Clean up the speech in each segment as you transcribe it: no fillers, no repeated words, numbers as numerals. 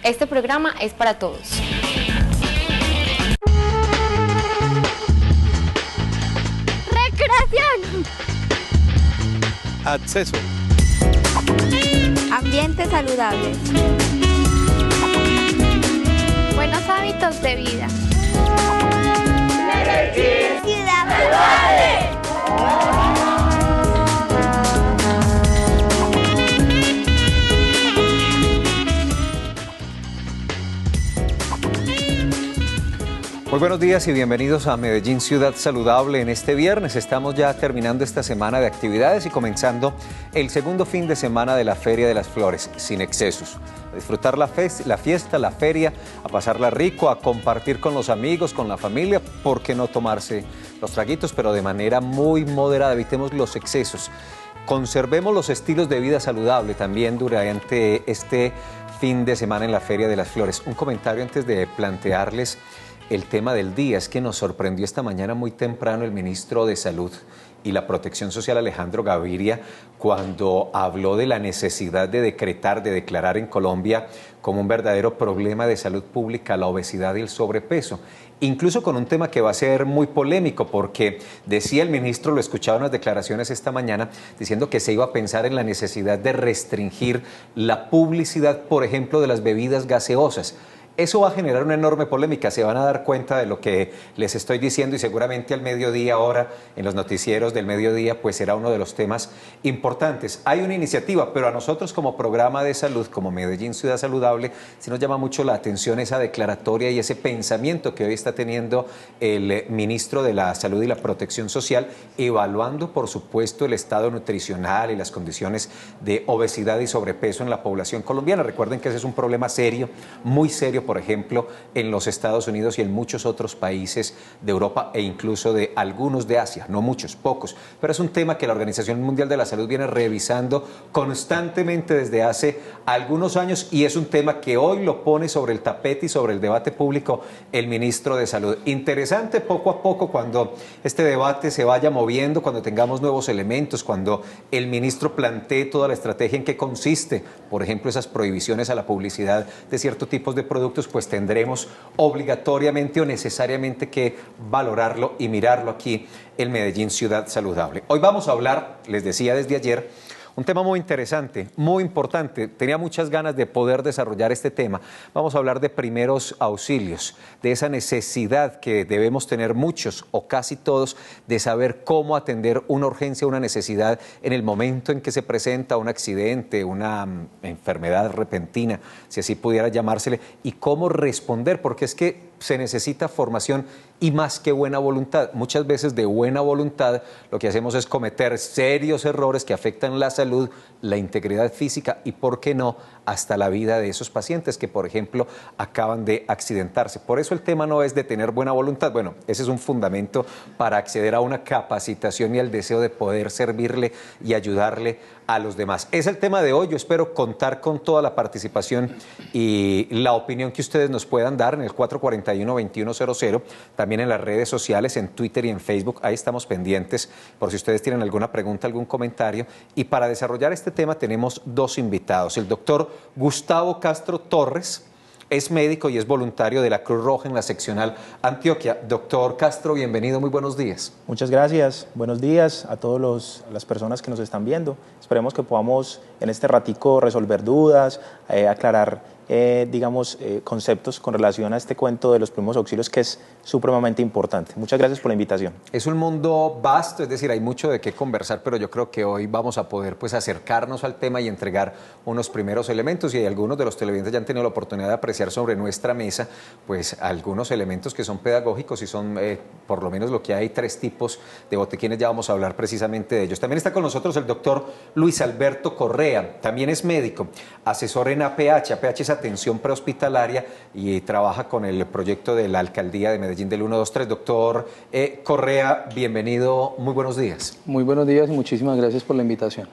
Este programa es para todos. Recreación. Acceso. Ambientes saludables. Buenos hábitos de vida. Ciudad saludable. Muy buenos días y bienvenidos a Medellín Ciudad Saludable. En este viernes estamos ya terminando esta semana de actividades y comenzando el segundo fin de semana de la Feria de las Flores, sin excesos. A disfrutar la fiesta, la feria, a pasarla rico, a compartir con los amigos, con la familia, ¿por qué no tomarse los traguitos? Pero de manera muy moderada, evitemos los excesos. Conservemos los estilos de vida saludable también durante este fin de semana en la Feria de las Flores. Un comentario antes de plantearles el tema del día. Es que nos sorprendió esta mañana muy temprano el ministro de Salud y la Protección Social, Alejandro Gaviria, cuando habló de la necesidad de declarar en Colombia como un verdadero problema de salud pública la obesidad y el sobrepeso. Incluso con un tema que va a ser muy polémico, porque decía el ministro, lo escuchaba en las declaraciones esta mañana, diciendo que se iba a pensar en la necesidad de restringir la publicidad, por ejemplo, de las bebidas gaseosas. Eso va a generar una enorme polémica, se van a dar cuenta de lo que les estoy diciendo y seguramente al mediodía ahora, en los noticieros del mediodía, pues será uno de los temas importantes. Hay una iniciativa, pero a nosotros como programa de salud, como Medellín Ciudad Saludable, sí nos llama mucho la atención esa declaratoria y ese pensamiento que hoy está teniendo el ministro de la Salud y la Protección Social, evaluando, por supuesto, el estado nutricional y las condiciones de obesidad y sobrepeso en la población colombiana. Recuerden que ese es un problema serio, muy serio, por ejemplo, en los Estados Unidos y en muchos otros países de Europa e incluso de algunos de Asia, no muchos, pocos, pero es un tema que la Organización Mundial de la Salud viene revisando constantemente desde hace algunos años y es un tema que hoy lo pone sobre el tapete y sobre el debate público el ministro de Salud. Interesante poco a poco cuando este debate se vaya moviendo, cuando tengamos nuevos elementos, cuando el ministro plantee toda la estrategia en qué consiste, por ejemplo, esas prohibiciones a la publicidad de ciertos tipos de productos, pues tendremos obligatoriamente o necesariamente que valorarlo y mirarlo aquí en Medellín Ciudad Saludable. Hoy vamos a hablar, les decía desde ayer, un tema muy interesante, muy importante. Tenía muchas ganas de poder desarrollar este tema. Vamos a hablar de primeros auxilios, de esa necesidad que debemos tener muchos o casi todos de saber cómo atender una urgencia, una necesidad en el momento en que se presenta un accidente, una enfermedad repentina, si así pudiera llamársele, y cómo responder, porque es que se necesita formación y más que buena voluntad. Muchas veces de buena voluntad lo que hacemos es cometer serios errores que afectan la salud, la integridad física y, ¿por qué no?, hasta la vida de esos pacientes que, por ejemplo, acaban de accidentarse. Por eso el tema no es de tener buena voluntad. Bueno, ese es un fundamento para acceder a una capacitación y al deseo de poder servirle y ayudarle a los demás. Es el tema de hoy. Yo espero contar con toda la participación y la opinión que ustedes nos puedan dar en el 441-2100, también en las redes sociales, en Twitter y en Facebook. Ahí estamos pendientes por si ustedes tienen alguna pregunta, algún comentario. Y para desarrollar este tema tenemos dos invitados. El doctor Gustavo Castro Torres es médico y es voluntario de la Cruz Roja en la seccional Antioquia. Doctor Castro, bienvenido, muy buenos días. Muchas gracias, buenos días a todas las personas que nos están viendo. Esperemos que podamos en este ratico resolver dudas, aclarar conceptos con relación a este cuento de los primeros auxilios, que es supremamente importante. Muchas gracias por la invitación. Es un mundo vasto, es decir, hay mucho de qué conversar, pero yo creo que hoy vamos a poder acercarnos al tema y entregar unos primeros elementos, y algunos de los televidentes ya han tenido la oportunidad de apreciar sobre nuestra mesa pues algunos elementos que son pedagógicos y son por lo menos lo que hay 3 tipos de botequines. Ya vamos a hablar precisamente de ellos. También está con nosotros el doctor Luis Alberto Correa, también es médico, asesor en APH. APH es atención prehospitalaria y trabaja con el proyecto de la Alcaldía de Medellín del 123. Doctor Correa, bienvenido, muy buenos días. Muy buenos días y muchísimas gracias por la invitación.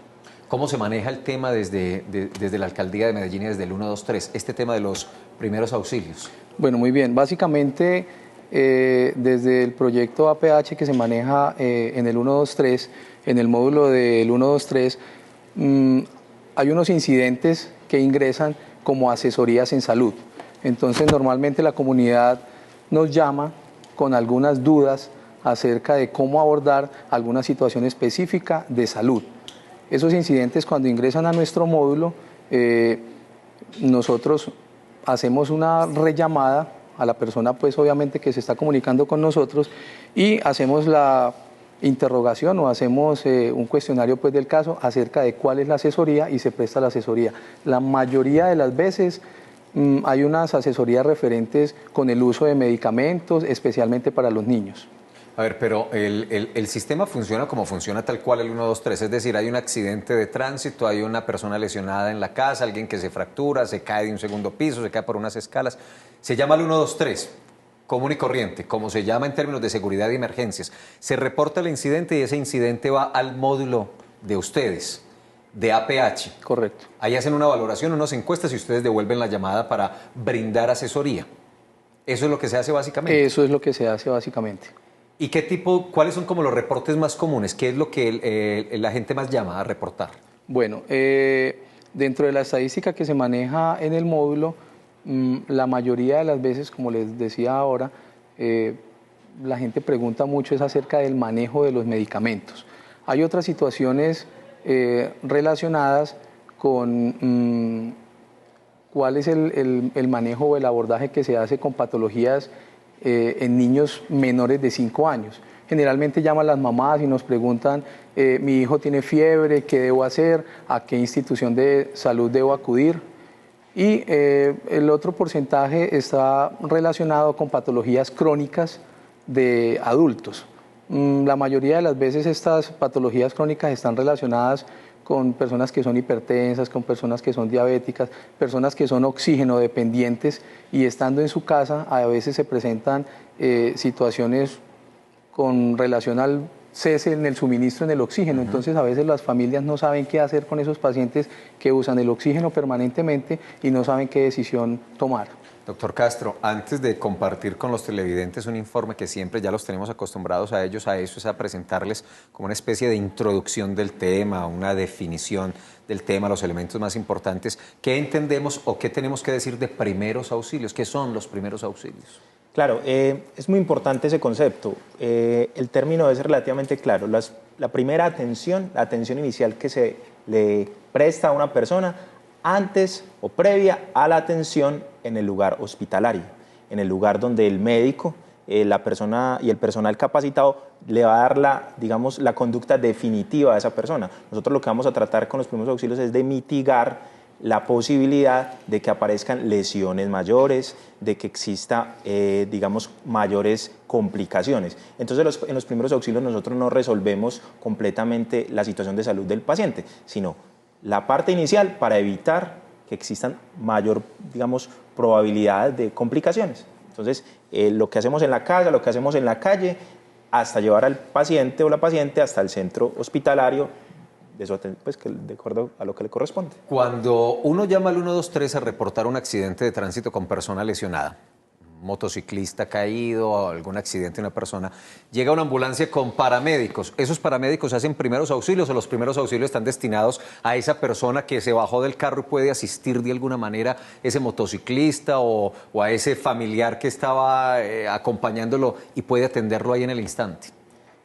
¿Cómo se maneja el tema desde la Alcaldía de Medellín y desde el 123, este tema de los primeros auxilios? Bueno, muy bien. Básicamente, desde el proyecto APH que se maneja en el 123, en el módulo del 123, hay unos incidentes que ingresan como asesorías en salud. Entonces, normalmente la comunidad nos llama con algunas dudas acerca de cómo abordar alguna situación específica de salud. Esos incidentes, cuando ingresan a nuestro módulo, nosotros hacemos una rellamada a la persona, pues obviamente que se está comunicando con nosotros, y hacemos la interrogación o hacemos un cuestionario pues del caso acerca de cuál es la asesoría y se presta la asesoría. La mayoría de las veces hay unas asesorías referentes con el uso de medicamentos, especialmente para los niños. A ver, pero el sistema funciona como funciona tal cual el 123, es decir, hay un accidente de tránsito, hay una persona lesionada en la casa, alguien que se fractura, se cae de un segundo piso, se cae por unas escalas, se llama el 123, común y corriente, como se llama en términos de seguridad y emergencias. Se reporta el incidente y ese incidente va al módulo de ustedes, de APH. Correcto. Ahí hacen una valoración, unas encuestas y ustedes devuelven la llamada para brindar asesoría. ¿Eso es lo que se hace básicamente? Eso es lo que se hace básicamente. ¿Y qué tipo, cuáles son como los reportes más comunes? ¿Qué es lo que la gente más llama a reportar? Bueno, dentro de la estadística que se maneja en el módulo, la mayoría de las veces, como les decía ahora, la gente pregunta mucho es acerca del manejo de los medicamentos. Hay otras situaciones relacionadas con cuál es el manejo o el abordaje que se hace con patologías en niños menores de 5 años. Generalmente llaman las mamás y nos preguntan, mi hijo tiene fiebre, ¿qué debo hacer? ¿A qué institución de salud debo acudir? Y el otro porcentaje está relacionado con patologías crónicas de adultos. La mayoría de las veces estas patologías crónicas están relacionadas con personas que son hipertensas, con personas que son diabéticas, personas que son oxígeno dependientes y estando en su casa a veces se presentan situaciones con relación al cese en el suministro en el oxígeno. Entonces a veces las familias no saben qué hacer con esos pacientes que usan el oxígeno permanentemente y no saben qué decisión tomar. Doctor Castro, antes de compartir con los televidentes un informe que siempre ya los tenemos acostumbrados a ellos, a eso es a presentarles como una especie de introducción del tema, una definición del tema, los elementos más importantes. ¿Qué entendemos o qué tenemos que decir de primeros auxilios? ¿Qué son los primeros auxilios? Claro, es muy importante ese concepto. El término es relativamente claro. La primera atención, la atención inicial que se le presta a una persona antes o previa a la atención en el lugar hospitalario, en el lugar donde el médico, la persona y el personal capacitado le va a dar la conducta definitiva a esa persona. Nosotros lo que vamos a tratar con los primeros auxilios es de mitigar la posibilidad de que aparezcan lesiones mayores, de que exista, mayores complicaciones. Entonces, en los primeros auxilios nosotros no resolvemos completamente la situación de salud del paciente, sino la parte inicial para evitar que existan mayor, probabilidades de complicaciones. Entonces, lo que hacemos en la casa, lo que hacemos en la calle, hasta llevar al paciente o la paciente hasta el centro hospitalario, pues, de acuerdo a lo que le corresponde. Cuando uno llama al 123 a reportar un accidente de tránsito con persona lesionada, un motociclista caído, algún accidente de una persona, llega una ambulancia con paramédicos. ¿Esos paramédicos hacen primeros auxilios o los primeros auxilios están destinados a esa persona que se bajó del carro y puede asistir de alguna manera ese motociclista o a ese familiar que estaba acompañándolo y puede atenderlo ahí en el instante?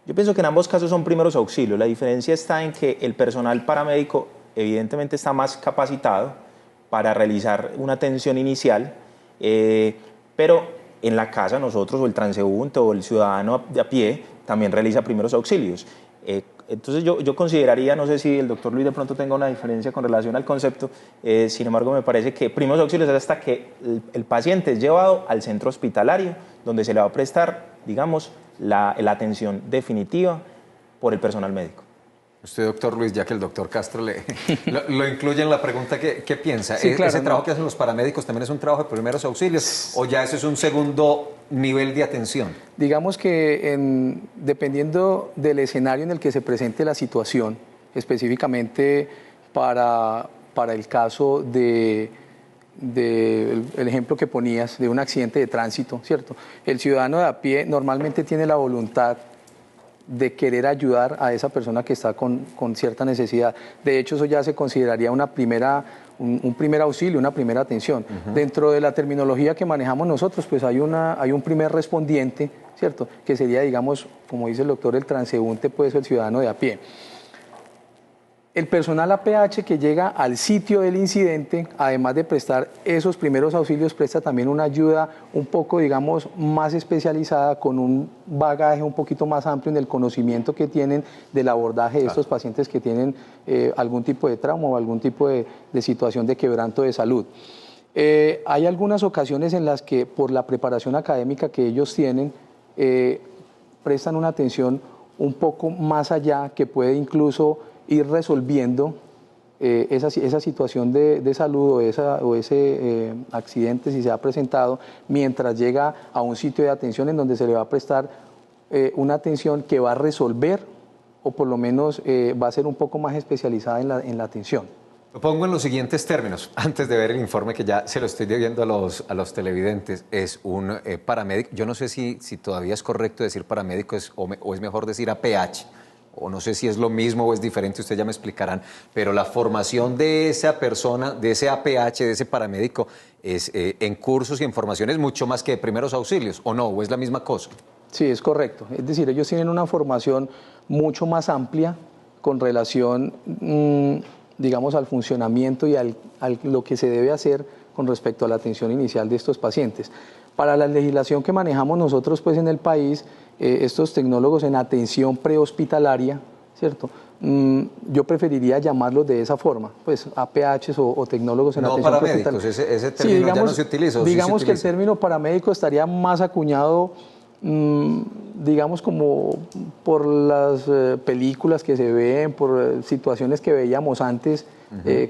Yo pienso que en ambos casos son primeros auxilios. La diferencia está en que el personal paramédico evidentemente está más capacitado para realizar una atención inicial, pero en la casa nosotros o el transeúnte o el ciudadano de a pie también realiza primeros auxilios. Entonces yo consideraría, no sé si el doctor Luis de pronto tenga una diferencia con relación al concepto, sin embargo me parece que primeros auxilios es hasta que el paciente es llevado al centro hospitalario donde se le va a prestar, la atención definitiva por el personal médico. Usted, doctor Luis, ya que el doctor Castro lo incluye en la pregunta, ¿qué piensa? Sí, claro, ¿Ese trabajo que hacen los paramédicos también es un trabajo de primeros auxilios o ya eso es un segundo nivel de atención? Digamos que dependiendo del escenario en el que se presente la situación, específicamente para el caso el ejemplo que ponías de un accidente de tránsito, ¿cierto? El ciudadano de a pie normalmente tiene la voluntad de querer ayudar a esa persona que está con cierta necesidad. De hecho, eso ya se consideraría una primera un primer auxilio, una primera atención. Dentro de la terminología que manejamos nosotros, pues hay un primer respondiente, ¿cierto? Que sería, digamos, como dice el doctor, el transeúnte, pues el ciudadano de a pie. El personal APH que llega al sitio del incidente, además de prestar esos primeros auxilios, presta también una ayuda un poco, digamos, más especializada, con un bagaje un poquito más amplio en el conocimiento que tienen del abordaje de estos pacientes que tienen algún tipo de trauma o algún tipo de situación de quebranto de salud. Hay algunas ocasiones en las que, por la preparación académica que ellos tienen, prestan una atención un poco más allá, que puede incluso ir resolviendo esa situación de salud o ese accidente, si se ha presentado, mientras llega a un sitio de atención en donde se le va a prestar una atención que va a resolver, o por lo menos va a ser un poco más especializada en la atención. Lo pongo en los siguientes términos, antes de ver el informe, que ya se lo estoy debiendo a los televidentes. Es un paramédico. Yo no sé si todavía es correcto decir paramédico o es mejor decir APH. O no sé si es lo mismo o es diferente, ustedes ya me explicarán, pero la formación de esa persona, de ese APH, de ese paramédico, es en cursos y en formaciones mucho más que de primeros auxilios, ¿o no? ¿O es la misma cosa? Sí, es correcto. Es decir, ellos tienen una formación mucho más amplia con relación, digamos, al funcionamiento y a lo que se debe hacer con respecto a la atención inicial de estos pacientes. Para la legislación que manejamos nosotros, pues, en el país, estos tecnólogos en atención prehospitalaria, ¿cierto? Yo preferiría llamarlos de esa forma, pues APHs o tecnólogos en atención prehospitalaria. No paramédicos, ese término, sí, digamos, ya no se utiliza. Digamos sí que el término paramédico estaría más acuñado, digamos, como por las películas que se ven, por situaciones que veíamos antes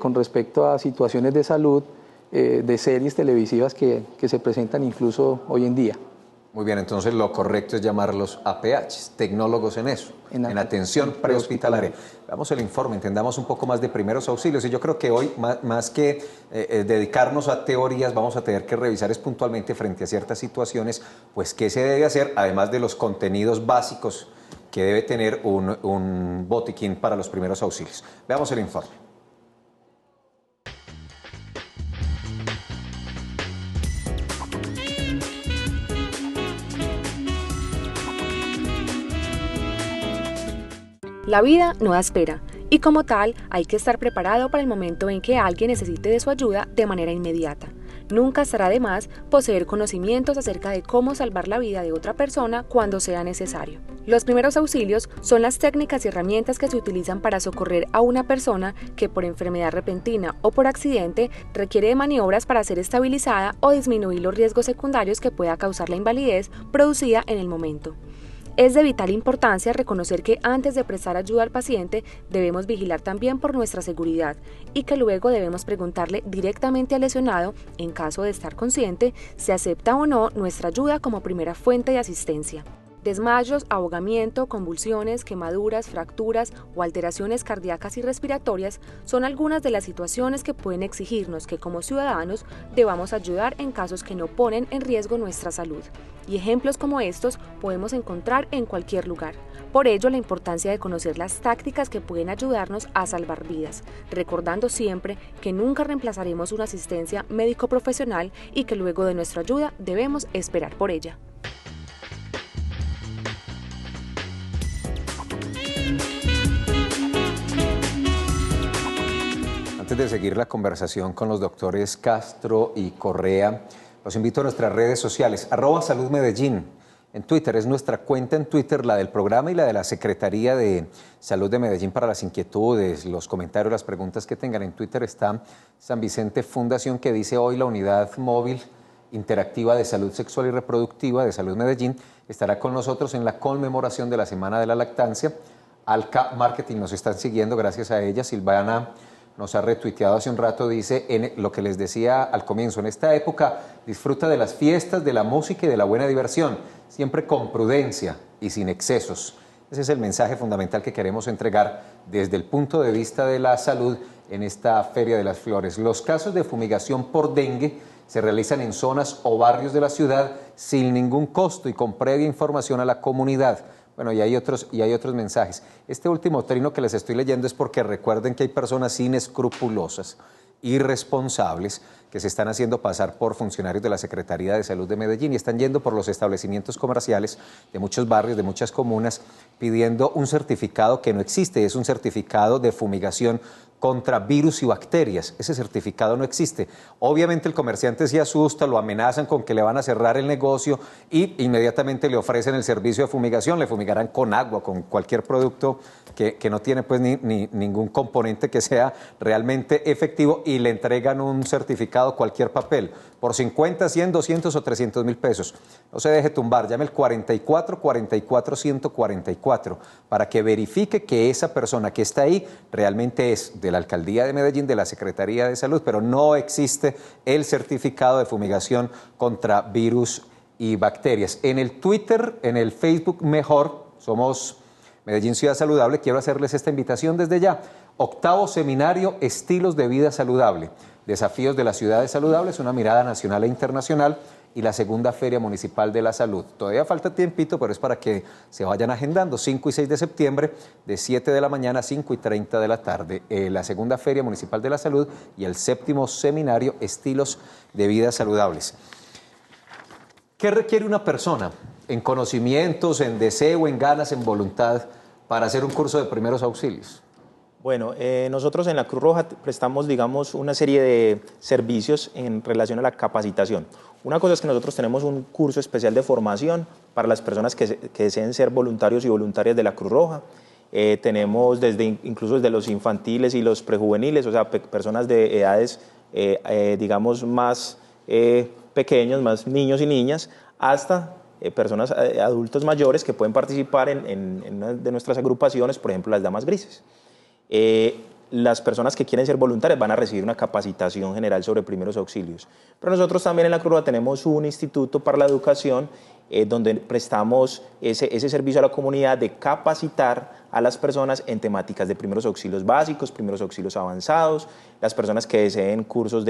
con respecto a situaciones de salud, de series televisivas que se presentan incluso hoy en día. Muy bien, entonces lo correcto es llamarlos APHs, tecnólogos en eso, en atención prehospitalaria. Veamos el informe, entendamos un poco más de primeros auxilios, y yo creo que hoy, más que dedicarnos a teorías, vamos a tener que revisar puntualmente frente a ciertas situaciones, pues qué se debe hacer, además de los contenidos básicos que debe tener un botiquín para los primeros auxilios. Veamos el informe. La vida no da espera, y como tal hay que estar preparado para el momento en que alguien necesite de su ayuda de manera inmediata. Nunca estará de más poseer conocimientos acerca de cómo salvar la vida de otra persona cuando sea necesario. Los primeros auxilios son las técnicas y herramientas que se utilizan para socorrer a una persona que, por enfermedad repentina o por accidente, requiere de maniobras para ser estabilizada o disminuir los riesgos secundarios que pueda causar la invalidez producida en el momento. Es de vital importancia reconocer que antes de prestar ayuda al paciente debemos vigilar también por nuestra seguridad, y que luego debemos preguntarle directamente al lesionado, en caso de estar consciente, si acepta o no nuestra ayuda como primera fuente de asistencia. Desmayos, ahogamiento, convulsiones, quemaduras, fracturas o alteraciones cardíacas y respiratorias son algunas de las situaciones que pueden exigirnos que, como ciudadanos, debamos ayudar en casos que no ponen en riesgo nuestra salud. Y ejemplos como estos podemos encontrar en cualquier lugar. Por ello, la importancia de conocer las tácticas que pueden ayudarnos a salvar vidas, recordando siempre que nunca reemplazaremos una asistencia médico profesional y que luego de nuestra ayuda debemos esperar por ella. Antes de seguir la conversación con los doctores Castro y Correa, los invito a nuestras redes sociales, @saludmedellín. En Twitter es nuestra cuenta en Twitter, la del programa y la de la Secretaría de Salud de Medellín, para las inquietudes, los comentarios, las preguntas que tengan. En Twitter está San Vicente Fundación, que dice: hoy la unidad móvil interactiva de salud sexual y reproductiva de Salud Medellín estará con nosotros en la conmemoración de la Semana de la Lactancia. Alca Marketing nos están siguiendo, gracias a ella. Silvana nos ha retuiteado hace un rato, dice, en lo que les decía al comienzo: en esta época disfruta de las fiestas, de la música y de la buena diversión, siempre con prudencia y sin excesos. Ese es el mensaje fundamental que queremos entregar desde el punto de vista de la salud en esta Feria de las Flores. Los casos de fumigación por dengue se realizan en zonas o barrios de la ciudad sin ningún costo y con previa información a la comunidad. Bueno, y hay otros mensajes. Este último trino que les estoy leyendo es porque recuerden que hay personas inescrupulosas irresponsables que se están haciendo pasar por funcionarios de la Secretaría de Salud de Medellín y están yendo por los establecimientos comerciales de muchos barrios, de muchas comunas, pidiendo un certificado que no existe, es un certificado de fumigación contra virus y bacterias. Ese certificado no existe. Obviamente el comerciante se asusta, lo amenazan con que le van a cerrar el negocio y inmediatamente le ofrecen el servicio de fumigación, le fumigarán con agua, con cualquier producto que no tiene pues ningún componente que sea realmente efectivo y le entregan un certificado, cualquier papel, por 50, 100, 200 o 300 mil pesos. No se deje tumbar, llame el 44 44 144 para que verifique que esa persona que está ahí realmente es de la Alcaldía de Medellín, de la Secretaría de Salud, pero no existe el certificado de fumigación contra virus y bacterias. En el Twitter, en el Facebook mejor, somos Medellín Ciudad Saludable, quiero hacerles esta invitación desde ya. 8º Seminario Estilos de Vida Saludable. Desafíos de las Ciudades Saludables, una mirada nacional e internacional y la segunda Feria Municipal de la Salud. Todavía falta tiempito, pero es para que se vayan agendando. 5 y 6 de septiembre, de 7 de la mañana a 5 y 30 de la tarde. La segunda Feria Municipal de la Salud y el 7º Seminario Estilos de Vida Saludables. ¿Qué requiere una persona en conocimientos, en deseo, en ganas, en voluntad para hacer un curso de primeros auxilios? Bueno, nosotros en la Cruz Roja prestamos, digamos, una serie de servicios en relación a la capacitación. Una cosa es que nosotros tenemos un curso especial de formación para las personas que deseen ser voluntarios y voluntarias de la Cruz Roja. Tenemos incluso desde los infantiles y los prejuveniles, o sea, personas de edades, digamos, más pequeños, más niños y niñas, hasta personas adultos mayores que pueden participar en una de nuestras agrupaciones, por ejemplo, las Damas Grises. Las personas que quieren ser voluntarias van a recibir una capacitación general sobre primeros auxilios. Pero nosotros también en la Cruz Roja tenemos un instituto para la educación donde prestamos ese servicio a la comunidad de capacitar a las personas en temáticas de primeros auxilios básicos, primeros auxilios avanzados, las personas que deseen cursos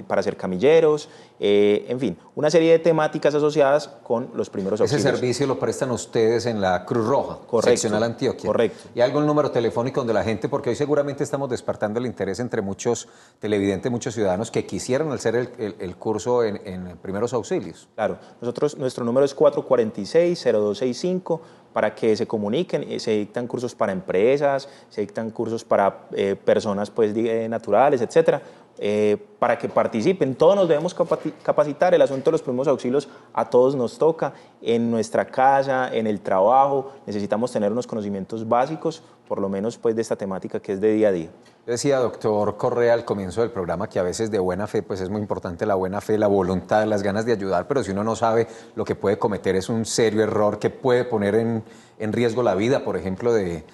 para ser camilleros, en fin, una serie de temáticas asociadas con los primeros auxilios. Ese servicio lo prestan ustedes en la Cruz Roja, seccional Antioquia. Correcto. ¿Y algún número telefónico donde la gente, porque hoy seguramente estamos despertando el interés entre muchos televidentes, muchos ciudadanos que quisieran hacer el curso en primeros auxilios? Claro, nuestro número es 446-0265 para que se comuniquen. Se dictan cursos para empresas, se dictan cursos para personas pues, naturales, etcétera, para que participen. Todos nos debemos capacitar. El asunto de los primeros auxilios a todos nos toca. En nuestra casa, en el trabajo, necesitamos tener unos conocimientos básicos, por lo menos pues, de esta temática que es de día a día. Yo decía, doctor Correa, al comienzo del programa que a veces de buena fe, pues es muy importante la buena fe, la voluntad, las ganas de ayudar, pero si uno no sabe, lo que puede cometer es un serio error que puede poner en riesgo la vida, por ejemplo, de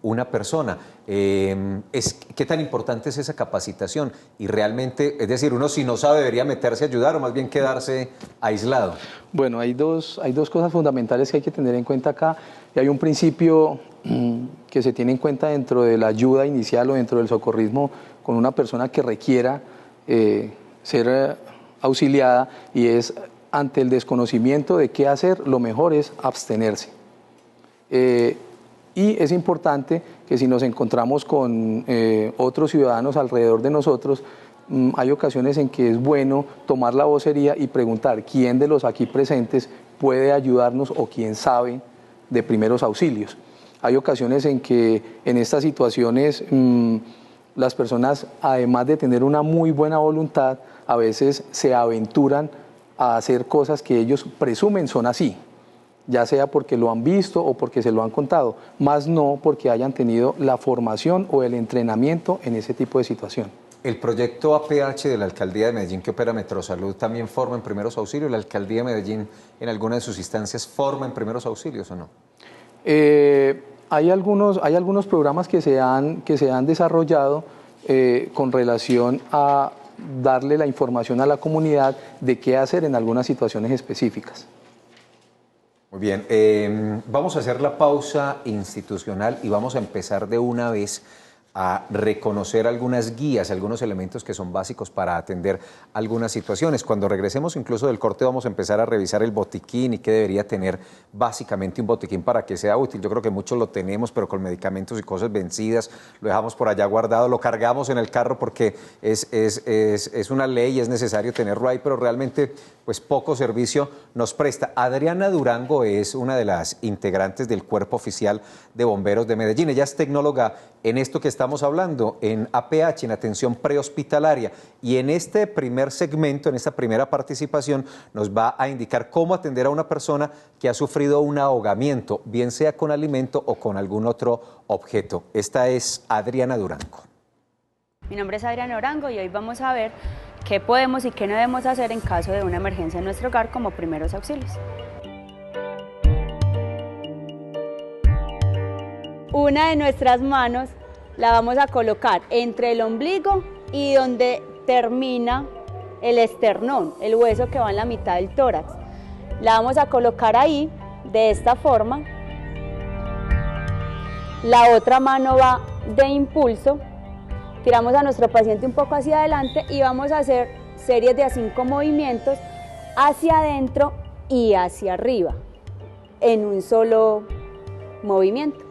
una persona. ¿Qué tan importante es esa capacitación? Y realmente, es decir, uno si no sabe debería meterse a ayudar o más bien quedarse aislado. Bueno, hay dos cosas fundamentales que hay que tener en cuenta acá. Y hay un principio que se tiene en cuenta dentro de la ayuda inicial o dentro del socorrismo con una persona que requiera ser auxiliada, y es ante el desconocimiento de qué hacer, lo mejor es abstenerse. Y es importante que si nos encontramos con otros ciudadanos alrededor de nosotros, hay ocasiones en que es bueno tomar la vocería y preguntar quién de los aquí presentes puede ayudarnos o quién sabe de primeros auxilios. Hay ocasiones en que en estas situaciones las personas, además de tener una muy buena voluntad, a veces se aventuran a hacer cosas que ellos presumen son así, ya sea porque lo han visto o porque se lo han contado, más no porque hayan tenido la formación o el entrenamiento en ese tipo de situación. ¿El proyecto APH de la Alcaldía de Medellín que opera Metrosalud también forma en primeros auxilios? ¿La Alcaldía de Medellín en alguna de sus instancias forma en primeros auxilios o no? Hay algunos programas que se han desarrollado con relación a darle la información a la comunidad de qué hacer en algunas situaciones específicas. Muy bien, vamos a hacer la pausa institucional y vamos a empezar de una vez a reconocer algunas guías, algunos elementos que son básicos para atender algunas situaciones. Cuando regresemos incluso del corte vamos a empezar a revisar el botiquín y qué debería tener básicamente un botiquín para que sea útil. Yo creo que muchos lo tenemos, pero con medicamentos y cosas vencidas, lo dejamos por allá guardado, lo cargamos en el carro porque es una ley, es necesario tenerlo ahí, pero realmente pues poco servicio nos presta. Adriana Durango es una de las integrantes del Cuerpo Oficial de Bomberos de Medellín. Ella es tecnóloga en esto que estamos hablando, en APH, en atención prehospitalaria. Y en este primer segmento, en esta primera participación, nos va a indicar cómo atender a una persona que ha sufrido un ahogamiento, bien sea con alimento o con algún otro objeto. Esta es Adriana Durango. Mi nombre es Adriana Durango y hoy vamos a ver qué podemos y qué no debemos hacer en caso de una emergencia en nuestro hogar como primeros auxilios. Una de nuestras manos la vamos a colocar entre el ombligo y donde termina el esternón, el hueso que va en la mitad del tórax. La vamos a colocar ahí, de esta forma. La otra mano va de impulso. Tiramos a nuestro paciente un poco hacia adelante y vamos a hacer series de 5 movimientos hacia adentro y hacia arriba, en un solo movimiento,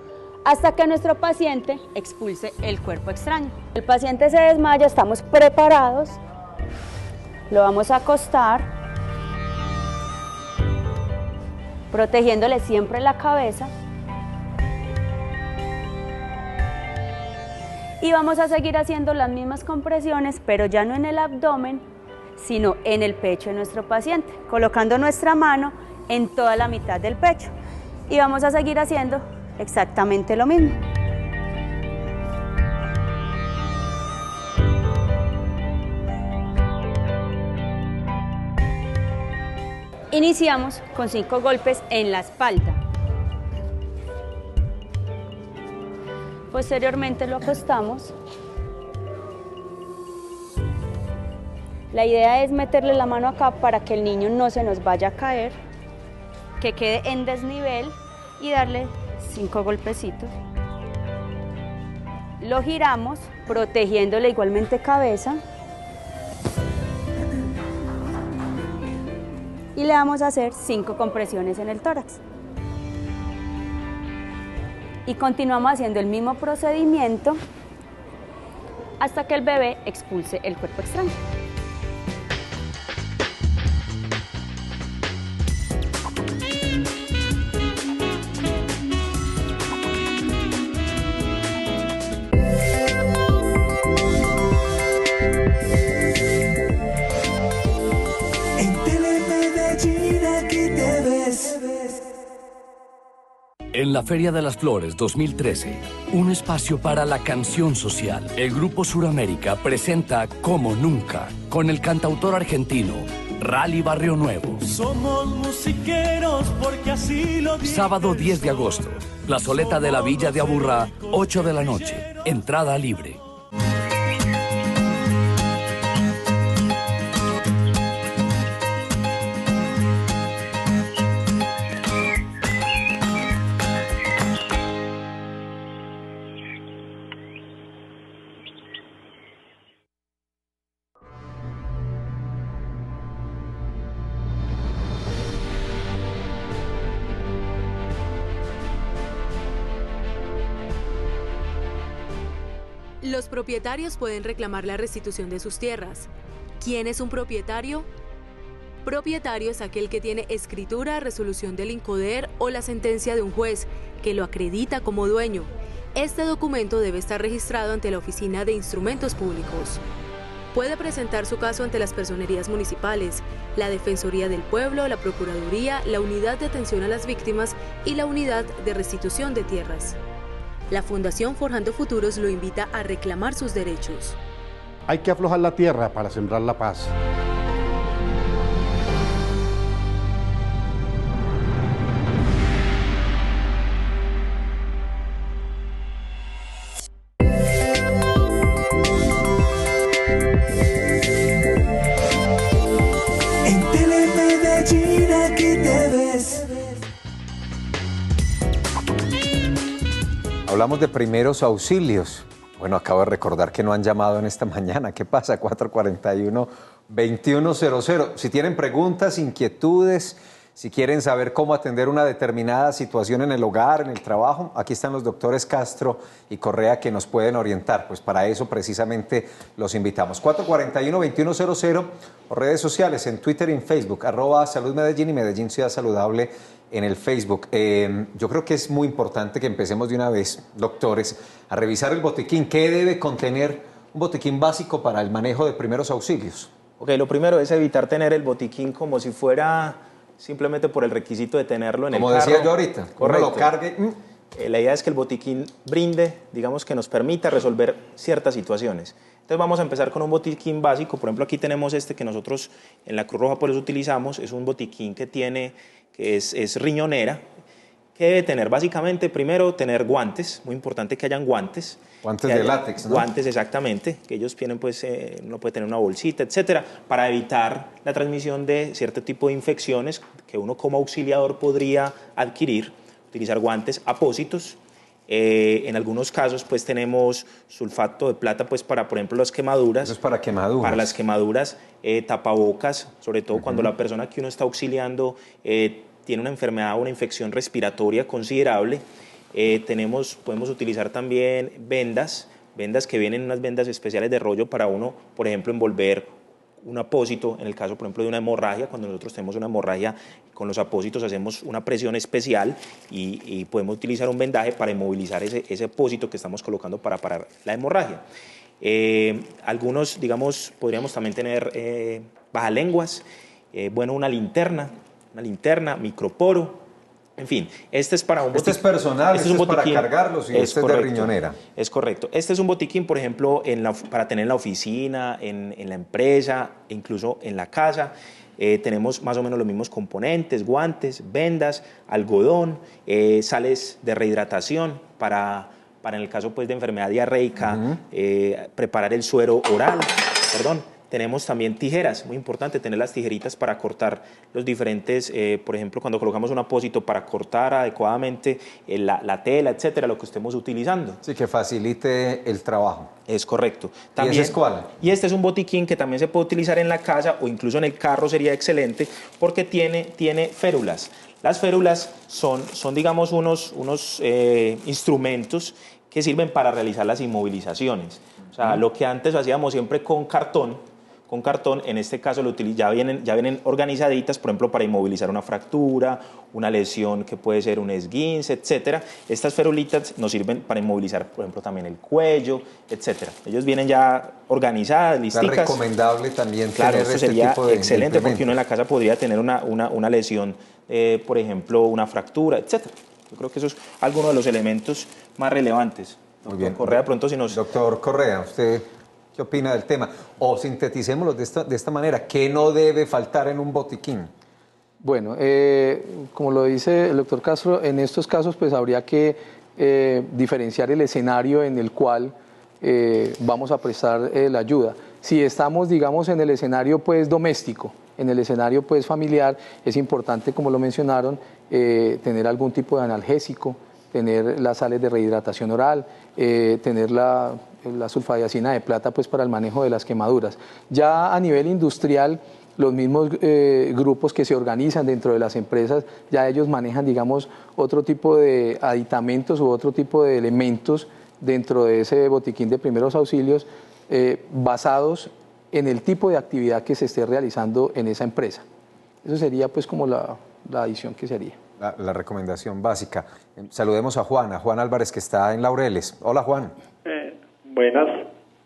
hasta que nuestro paciente expulse el cuerpo extraño. El paciente se desmaya, estamos preparados, lo vamos a acostar, protegiéndole siempre la cabeza. Y vamos a seguir haciendo las mismas compresiones, pero ya no en el abdomen, sino en el pecho de nuestro paciente, colocando nuestra mano en toda la mitad del pecho. Y vamos a seguir haciendo exactamente lo mismo. Iniciamos con 5 golpes en la espalda. Posteriormente lo acostamos. La idea es meterle la mano acá para que el niño no se nos vaya a caer, que quede en desnivel y darle 5 golpecitos. Lo giramos, protegiéndole igualmente cabeza. Y le vamos a hacer 5 compresiones en el tórax. Y continuamos haciendo el mismo procedimiento hasta que el bebé expulse el cuerpo extraño. En la Feria de las Flores 2013, un espacio para la canción social. El Grupo Suramérica presenta Como Nunca, con el cantautor argentino Rally Barrio Nuevo. Somos musiqueros porque así lo dice. Sábado 10 de agosto, plazoleta de la Villa de Aburrá, 8 de la noche, entrada libre. Los propietarios pueden reclamar la restitución de sus tierras. ¿Quién es un propietario? Propietario es aquel que tiene escritura, resolución del INCODER o la sentencia de un juez que lo acredita como dueño. Este documento debe estar registrado ante la Oficina de Instrumentos Públicos. Puede presentar su caso ante las personerías municipales, la Defensoría del Pueblo, la Procuraduría, la Unidad de Atención a las Víctimas y la Unidad de Restitución de Tierras. La Fundación Forjando Futuros lo invita a reclamar sus derechos. Hay que aflojar la tierra para sembrar la paz. En Telemedellín aquí te ves. Hablamos de primeros auxilios Bueno, acabo de recordar que no han llamado en esta mañana. ¿Qué pasa? 441-2100. Si tienen preguntas, inquietudes, si quieren saber cómo atender una determinada situación en el hogar, en el trabajo, aquí están los doctores Castro y Correa que nos pueden orientar. Pues para eso precisamente los invitamos. 441-2100 o redes sociales en Twitter y en Facebook, @Salud Medellín y Medellín Ciudad Saludable en el Facebook. Yo creo que es muy importante que empecemos de una vez, doctores, a revisar el botiquín. ¿Qué debe contener un botiquín básico para el manejo de primeros auxilios? Ok, lo primero es evitar tener el botiquín como si fuera simplemente por el requisito de tenerlo en el carro. Como decía yo ahorita, correcto. Uno lo cargue. La idea es que el botiquín brinde, digamos que nos permita resolver ciertas situaciones. Entonces vamos a empezar con un botiquín básico. Por ejemplo, aquí tenemos este que nosotros en la Cruz Roja por eso utilizamos. Es un botiquín que es riñonera, que debe tener básicamente, primero, tener guantes. Muy importante que hayan guantes. Guantes de látex, ¿no? Guantes, exactamente, que ellos tienen, pues, uno puede tener una bolsita, etcétera, para evitar la transmisión de cierto tipo de infecciones que uno como auxiliador podría adquirir. Utilizar guantes apósitos. En algunos casos, pues, tenemos sulfato de plata, pues, para, por ejemplo, las quemaduras. Eso es para quemaduras. Para las quemaduras, tapabocas, sobre todo cuando la persona que uno está auxiliando tiene una enfermedad o una infección respiratoria considerable. Podemos utilizar también vendas que vienen unas vendas especiales de rollo para uno, por ejemplo, envolver un apósito, en el caso, por ejemplo, de una hemorragia. Cuando nosotros tenemos una hemorragia, con los apósitos hacemos una presión especial y podemos utilizar un vendaje para inmovilizar ese apósito que estamos colocando para parar la hemorragia. Algunos, digamos, podríamos también tener bajalenguas, una linterna, microporo. En fin, este es para un botiquín. Este es personal, este es para cargarlos y este es de riñonera. Es correcto. Este es un botiquín, por ejemplo, para tener en la oficina, en la empresa, incluso en la casa. Tenemos más o menos los mismos componentes: guantes, vendas, algodón, sales de rehidratación para en el caso, pues, de enfermedad diarreica, preparar el suero oral, Tenemos también tijeras, muy importante tener las tijeritas para cortar los diferentes, por ejemplo, cuando colocamos un apósito, para cortar adecuadamente la tela, etcétera, lo que estemos utilizando. Sí, que facilite el trabajo. Es correcto. También, ¿y ese es cuál? Y este es un botiquín que también se puede utilizar en la casa o incluso en el carro, sería excelente, porque tiene férulas. Las férulas son digamos, unos instrumentos que sirven para realizar las inmovilizaciones. O sea, lo que antes hacíamos siempre con cartón, en este caso ya vienen organizaditas, por ejemplo, para inmovilizar una fractura, una lesión que puede ser un esguince, etcétera. Estas ferulitas nos sirven para inmovilizar, por ejemplo, también el cuello, etcétera. Ellos vienen ya organizadas, listicas. Es recomendable también tener este sería tipo de excelente, porque uno en la casa podría tener una lesión, por ejemplo, una fractura, etcétera. Yo creo que eso es alguno de los elementos más relevantes. Muy bien. Correa, pronto si nos... Doctor Correa, ¿usted qué opina del tema? O sinteticémoslo de esta manera, ¿qué no debe faltar en un botiquín? Bueno, como lo dice el doctor Castro, en estos casos pues habría que diferenciar el escenario en el cual vamos a prestar la ayuda. Si estamos, digamos, en el escenario pues doméstico, en el escenario pues familiar, es importante, como lo mencionaron, tener algún tipo de analgésico, tener las sales de rehidratación oral, tener la sulfadiazina de plata, pues, para el manejo de las quemaduras. Ya a nivel industrial, los mismos grupos que se organizan dentro de las empresas, ya ellos manejan, digamos, otro tipo de aditamentos u otro tipo de elementos dentro de ese botiquín de primeros auxilios, basados en el tipo de actividad que se esté realizando en esa empresa. Eso sería, pues, como la adición que sería. La recomendación básica. Saludemos a Juan Álvarez, que está en Laureles. Hola, Juan. Buenas.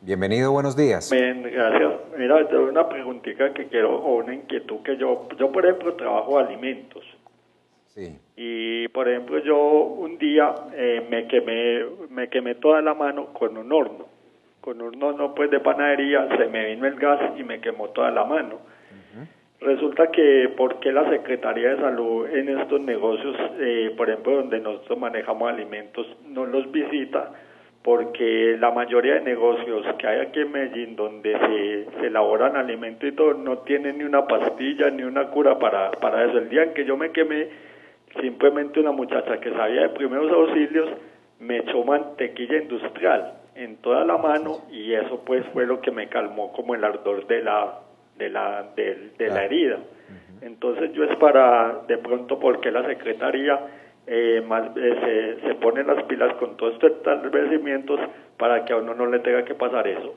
Bienvenido, buenos días. Bien, gracias. Mira, tengo una preguntita que quiero, o una inquietud que yo por ejemplo, trabajo alimentos. Sí. Y, por ejemplo, yo un día me quemé toda la mano con un horno. Con un horno, pues, de panadería, se me vino el gas y me quemó toda la mano. Resulta que, ¿por qué la Secretaría de Salud en estos negocios, por ejemplo, donde nosotros manejamos alimentos, no los visita? Porque la mayoría de negocios que hay aquí en Medellín, donde se elaboran alimentos y todo, no tienen ni una pastilla ni una cura para eso. El día en que yo me quemé, simplemente una muchacha que sabía de primeros auxilios me echó mantequilla industrial en toda la mano, y eso pues fue lo que me calmó como el ardor de la herida. Entonces yo es para, de pronto, porque la Secretaría se pone las pilas con todos estos establecimientos para que a uno no le tenga que pasar eso.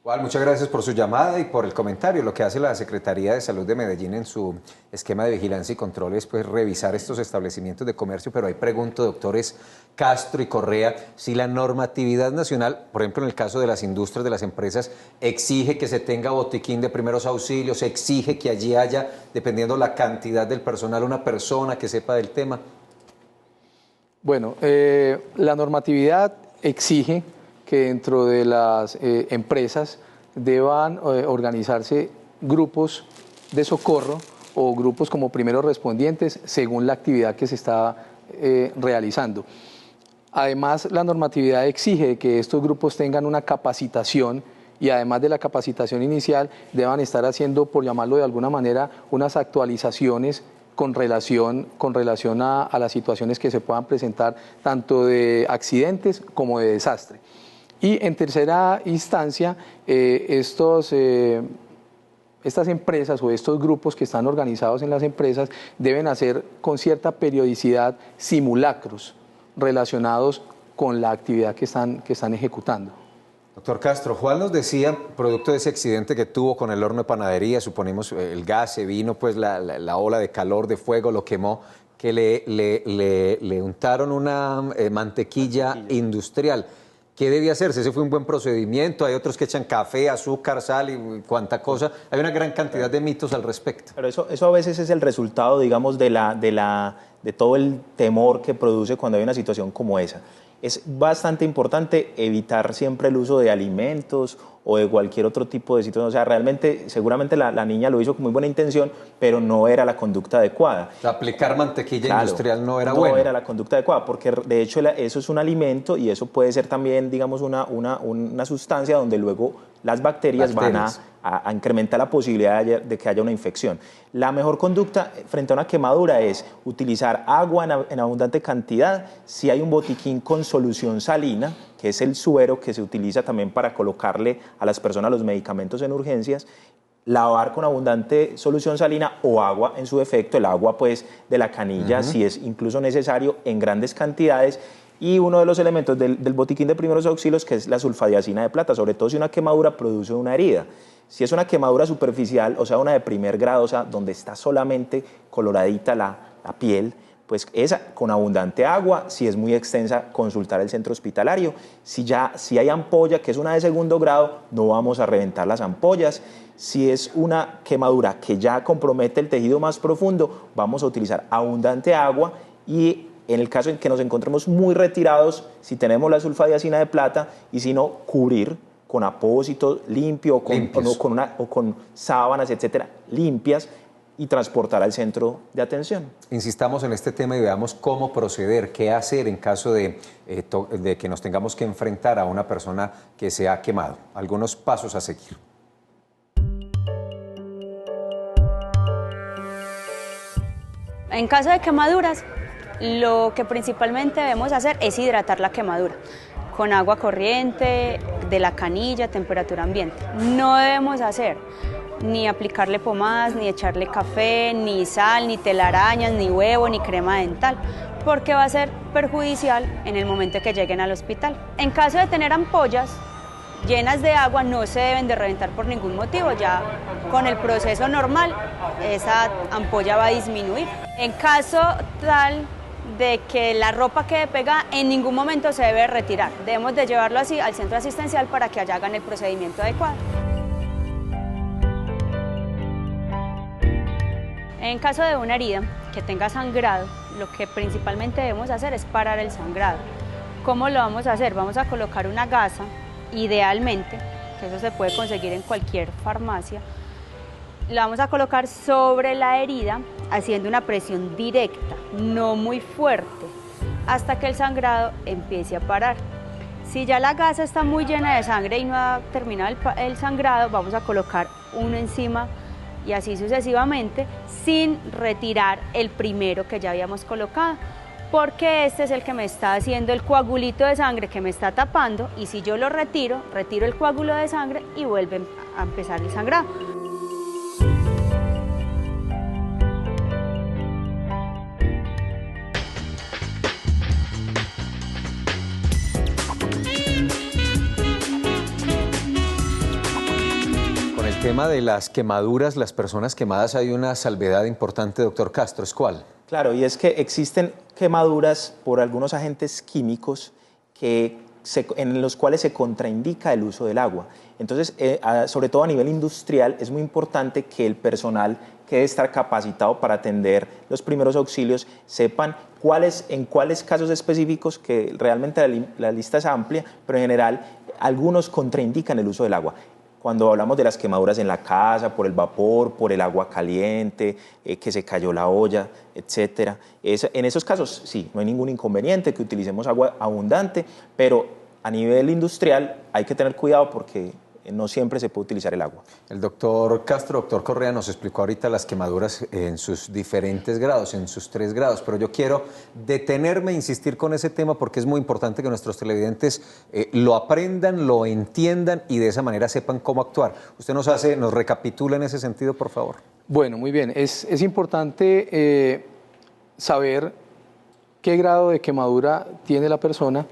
Juan, muchas gracias por su llamada y por el comentario. Lo que hace la Secretaría de Salud de Medellín en su esquema de vigilancia y control es pues revisar estos establecimientos de comercio, pero ahí pregunto, doctores Castro y Correa, si la normatividad nacional, por ejemplo en el caso de las industrias, de las empresas, exige que se tenga botiquín de primeros auxilios, exige que allí haya, dependiendo la cantidad del personal, una persona que sepa del tema. Bueno, la normatividad exige que dentro de las empresas deban organizarse grupos de socorro o grupos como primeros respondientes según la actividad que se está realizando. Además, la normatividad exige que estos grupos tengan una capacitación y además de la capacitación inicial deban estar haciendo, por llamarlo de alguna manera, unas actualizaciones con relación a las situaciones que se puedan presentar, tanto de accidentes como de desastre. Y en tercera instancia, estas empresas o estos grupos que están organizados en las empresas deben hacer con cierta periodicidad simulacros relacionados con la actividad que están ejecutando. Doctor Castro, Juan nos decía, producto de ese accidente que tuvo con el horno de panadería, suponemos el gas, se vino pues la ola de calor, de fuego, lo quemó, que le untaron una mantequilla industrial. ¿Qué debía hacerse? Ese fue un buen procedimiento. Hay otros que echan café, azúcar, sal y cuánta cosa. Hay una gran cantidad de mitos al respecto. Pero eso a veces es el resultado, digamos, de todo el temor que produce cuando hay una situación como esa. Es bastante importante evitar siempre el uso de alimentos o de cualquier otro tipo de situación. O sea, realmente, seguramente la niña lo hizo con muy buena intención, pero no era la conducta adecuada. O sea, aplicar mantequilla industrial no era bueno. No era la conducta adecuada, porque de hecho eso es un alimento y eso puede ser también, digamos, una sustancia donde luego las bacterias van a incrementar la posibilidad de que haya una infección. La mejor conducta frente a una quemadura es utilizar agua en abundante cantidad. Si hay un botiquín con solución salina, que es el suero que se utiliza también para colocarle a las personas los medicamentos en urgencias, lavar con abundante solución salina o agua en su defecto, el agua pues de la canilla, si es incluso necesario, en grandes cantidades. Y uno de los elementos del botiquín de primeros auxilios, que es la sulfadiazina de plata, sobre todo si una quemadura produce una herida. Si es una quemadura superficial, o sea, una de primer grado, o sea, donde está solamente coloradita la piel, pues esa con abundante agua. Si es muy extensa, consultar el centro hospitalario. Si hay ampolla, que es una de segundo grado, no vamos a reventar las ampollas. Si es una quemadura que ya compromete el tejido más profundo, vamos a utilizar abundante agua y en el caso en que nos encontremos muy retirados, si tenemos la sulfadiazina de plata, y si no, cubrir con apósito limpio o con sábanas, etcétera, limpias, y transportar al centro de atención. Insistamos en este tema y veamos cómo proceder, qué hacer en caso de que nos tengamos que enfrentar a una persona que se ha quemado. Algunos pasos a seguir. En caso de quemaduras, lo que principalmente debemos hacer es hidratar la quemadura con agua corriente, de la canilla, temperatura ambiente. No debemos hacer ni aplicarle pomadas, ni echarle café, ni sal, ni telarañas, ni huevo, ni crema dental, porque va a ser perjudicial en el momento que lleguen al hospital. En caso de tener ampollas llenas de agua, no se deben de reventar por ningún motivo, ya con el proceso normal esa ampolla va a disminuir. En caso tal de que la ropa quede pegada, en ningún momento se debe retirar, debemos de llevarlo así al centro asistencial para que allá hagan el procedimiento adecuado. En caso de una herida que tenga sangrado, lo que principalmente debemos hacer es parar el sangrado. ¿Cómo lo vamos a hacer? Vamos a colocar una gasa, idealmente, que eso se puede conseguir en cualquier farmacia. La vamos a colocar sobre la herida, haciendo una presión directa, no muy fuerte, hasta que el sangrado empiece a parar. Si ya la gasa está muy llena de sangre y no ha terminado el sangrado, vamos a colocar uno encima y así sucesivamente, sin retirar el primero que ya habíamos colocado. porque este es el que me está haciendo el coagulito de sangre que me está tapando, y si yo lo retiro el coágulo de sangre y vuelve a empezar el sangrado. Con el tema de las quemaduras, las personas quemadas, hay una salvedad importante, doctor Castro, ¿es cuál? Claro, y es que existen quemaduras por algunos agentes químicos en los cuales se contraindica el uso del agua. Entonces, sobre todo a nivel industrial, es muy importante que el personal que debe estar capacitado para atender los primeros auxilios sepan en cuáles casos específicos, que realmente la lista es amplia, pero en general algunos contraindican el uso del agua. Cuando hablamos de las quemaduras en la casa, por el vapor, por el agua caliente, que se cayó la olla, etc. En esos casos, sí, no hay ningún inconveniente que utilicemos agua abundante, pero a nivel industrial hay que tener cuidado porque no siempre se puede utilizar el agua. El doctor Castro, doctor Correa, nos explicó ahorita las quemaduras en sus diferentes grados, en sus 3 grados, pero yo quiero detenerme e insistir con ese tema porque es muy importante que nuestros televidentes lo aprendan, lo entiendan y de esa manera sepan cómo actuar. Usted nos recapitula en ese sentido, por favor. Bueno, muy bien. Es importante saber qué grado de quemadura tiene la persona.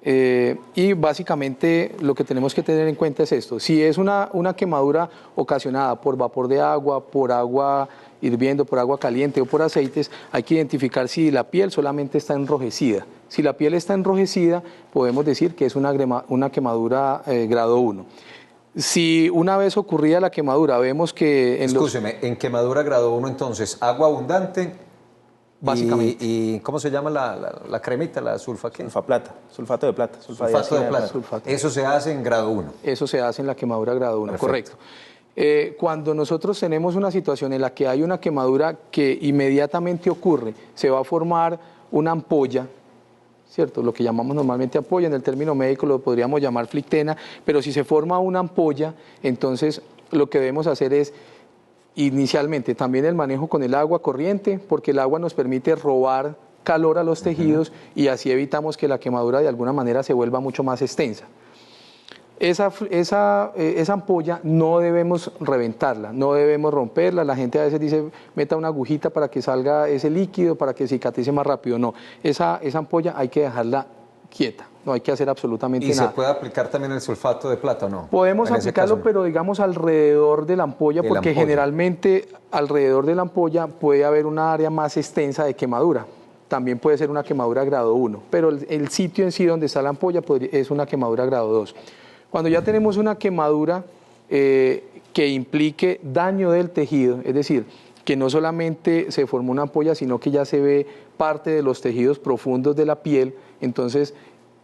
Y básicamente lo que tenemos que tener en cuenta es esto: si es una quemadura ocasionada por vapor de agua, por agua hirviendo, por agua caliente o por aceites, hay que identificar si la piel solamente está enrojecida. Si la piel está enrojecida, podemos decir que es una quemadura grado 1. Si una vez ocurrida la quemadura vemos que... En quemadura grado 1 entonces, agua abundante... Básicamente. ¿Y cómo se llama la cremita, la sulfa qué? Sulfaplata, sulfato de plata. Sulfato de plata. Eso se hace en grado 1. Eso se hace en la quemadura grado 1, correcto. Cuando nosotros tenemos una situación en la que hay una quemadura que inmediatamente ocurre, se va a formar una ampolla, ¿cierto? Lo que llamamos normalmente ampolla, en el término médico lo podríamos llamar flictena, pero si se forma una ampolla, entonces lo que debemos hacer es inicialmente también el manejo con el agua corriente, porque el agua nos permite robar calor a los tejidos y así evitamos que la quemadura de alguna manera se vuelva mucho más extensa. Esa ampolla no debemos reventarla, no debemos romperla. La gente a veces dice, meta una agujita para que salga ese líquido, para que cicatrice más rápido. No, esa ampolla hay que dejarla quieta. No hay que hacer absolutamente nada. ¿Y se puede aplicar también el sulfato de plata o no? Podemos aplicarlo, pero digamos alrededor de la ampolla, porque generalmente alrededor de la ampolla puede haber una área más extensa de quemadura. También puede ser una quemadura grado 1, pero el sitio en sí donde está la ampolla es una quemadura grado 2. Cuando ya tenemos una quemadura que implique daño del tejido, es decir, que no solamente se formó una ampolla, sino que ya se ve parte de los tejidos profundos de la piel, entonces...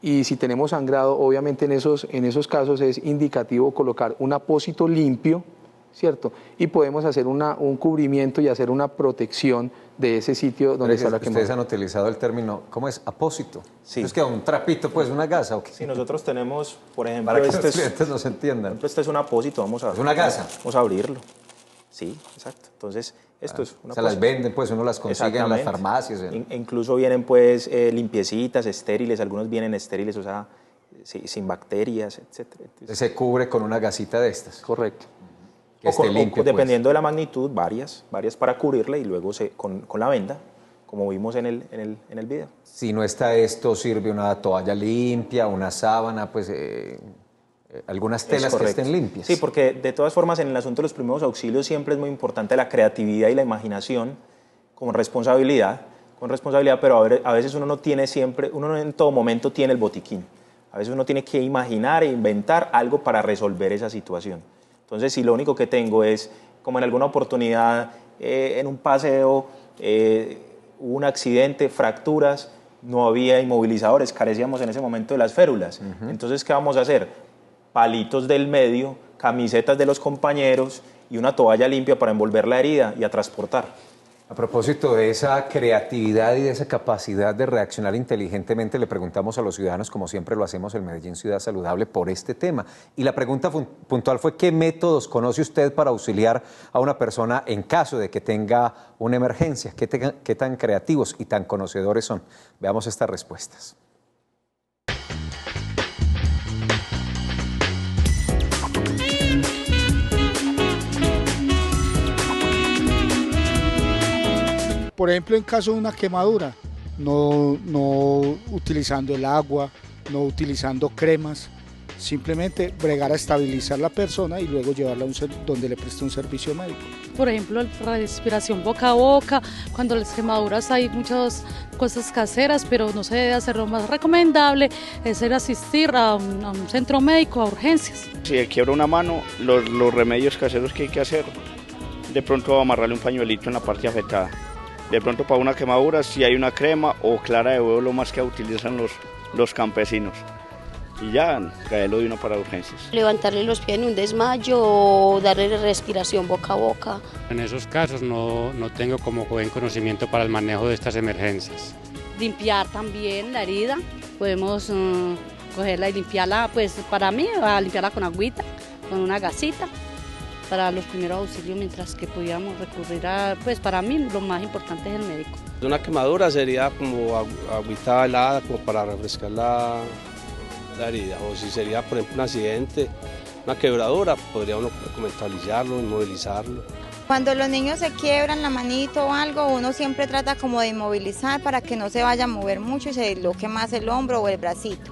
Y si tenemos sangrado, obviamente en esos casos es indicativo colocar un apósito limpio, ¿cierto? Y podemos hacer un cubrimiento y hacer una protección de ese sitio donde está la quemadura. Ustedes han utilizado el término, ¿cómo es? Apósito. Sí. ¿Es que un trapito, pues, una gasa o qué? Sí, nosotros tenemos, por ejemplo... Para que los clientes nos entiendan. Este es un apósito, ¿Es una gasa? Vamos a abrirlo. Sí, exacto. Entonces, esto es una... Se las venden, pues, uno las consigue en las farmacias. Incluso vienen, pues, limpiecitas, estériles, algunos vienen estériles, o sea, sin bacterias, etc. Entonces, se cubre con una gasita de estas. Correcto. Que esté limpio, dependiendo de la magnitud, varias para cubrirle y luego con la venda, como vimos en el video. Si no está esto, sirve una toalla limpia, una sábana, pues... algunas telas que estén limpias. Sí, porque de todas formas en el asunto de los primeros auxilios siempre es muy importante la creatividad y la imaginación con responsabilidad, pero a veces uno no tiene siempre, uno no en todo momento tiene el botiquín. A veces uno tiene que imaginar e inventar algo para resolver esa situación. Entonces, si lo único que tengo es, como en alguna oportunidad en un paseo, hubo un accidente, fracturas, no había inmovilizadores, carecíamos en ese momento de las férulas. Entonces, ¿qué vamos a hacer? Palitos del medio, camisetas de los compañeros y una toalla limpia para envolver la herida y a transportar. A propósito de esa creatividad y de esa capacidad de reaccionar inteligentemente, le preguntamos a los ciudadanos, como siempre lo hacemos en Medellín Ciudad Saludable, por este tema. Y la pregunta puntual fue: ¿qué métodos conoce usted para auxiliar a una persona en caso de que tenga una emergencia? ¿Qué tan creativos y tan conocedores son? Veamos estas respuestas. Por ejemplo, en caso de una quemadura, no utilizando el agua, no utilizando cremas, simplemente bregar a estabilizar la persona y luego llevarla a donde le preste un servicio médico. Por ejemplo, la respiración boca a boca, cuando las quemaduras hay muchas cosas caseras, pero no se debe hacer. Lo más recomendable es ir a asistir a un centro médico, a urgencias. Si quiebra una mano, los remedios caseros que hay que hacer, de pronto amarrarle un pañuelito en la parte afectada. De pronto para una quemadura, si hay una crema o clara de huevo, lo más que utilizan los campesinos. Y ya, traerlo de una para urgencias. Levantarle los pies en un desmayo o darle respiración boca a boca. En esos casos no tengo como buen conocimiento para el manejo de estas emergencias. Limpiar también la herida, podemos cogerla y limpiarla, pues para mí, a limpiarla con agüita, con una gasita, para los primeros auxilios, mientras que pudiéramos recurrir a, pues para mí lo más importante es el médico. Una quemadura sería como agüita helada, como para refrescar la herida, o si sería por ejemplo un accidente, una quebradura, podría uno mentalizarlo, inmovilizarlo. Cuando los niños se quiebran la manito o algo, uno siempre trata como de inmovilizar para que no se vaya a mover mucho y se disloque más el hombro o el bracito.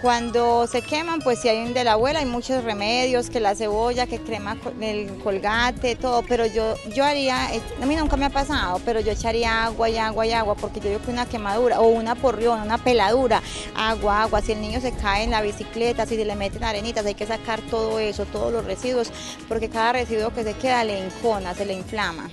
Cuando se queman, pues si hay un de la abuela, hay muchos remedios, que la cebolla, que crema, el colgate, todo, pero yo haría, a mí nunca me ha pasado, pero yo echaría agua y agua y agua, porque yo digo que una quemadura o una porrión, una peladura, agua, si el niño se cae en la bicicleta, si se le meten arenitas, hay que sacar todo eso, todos los residuos, porque cada residuo que se queda le encona, se le inflama.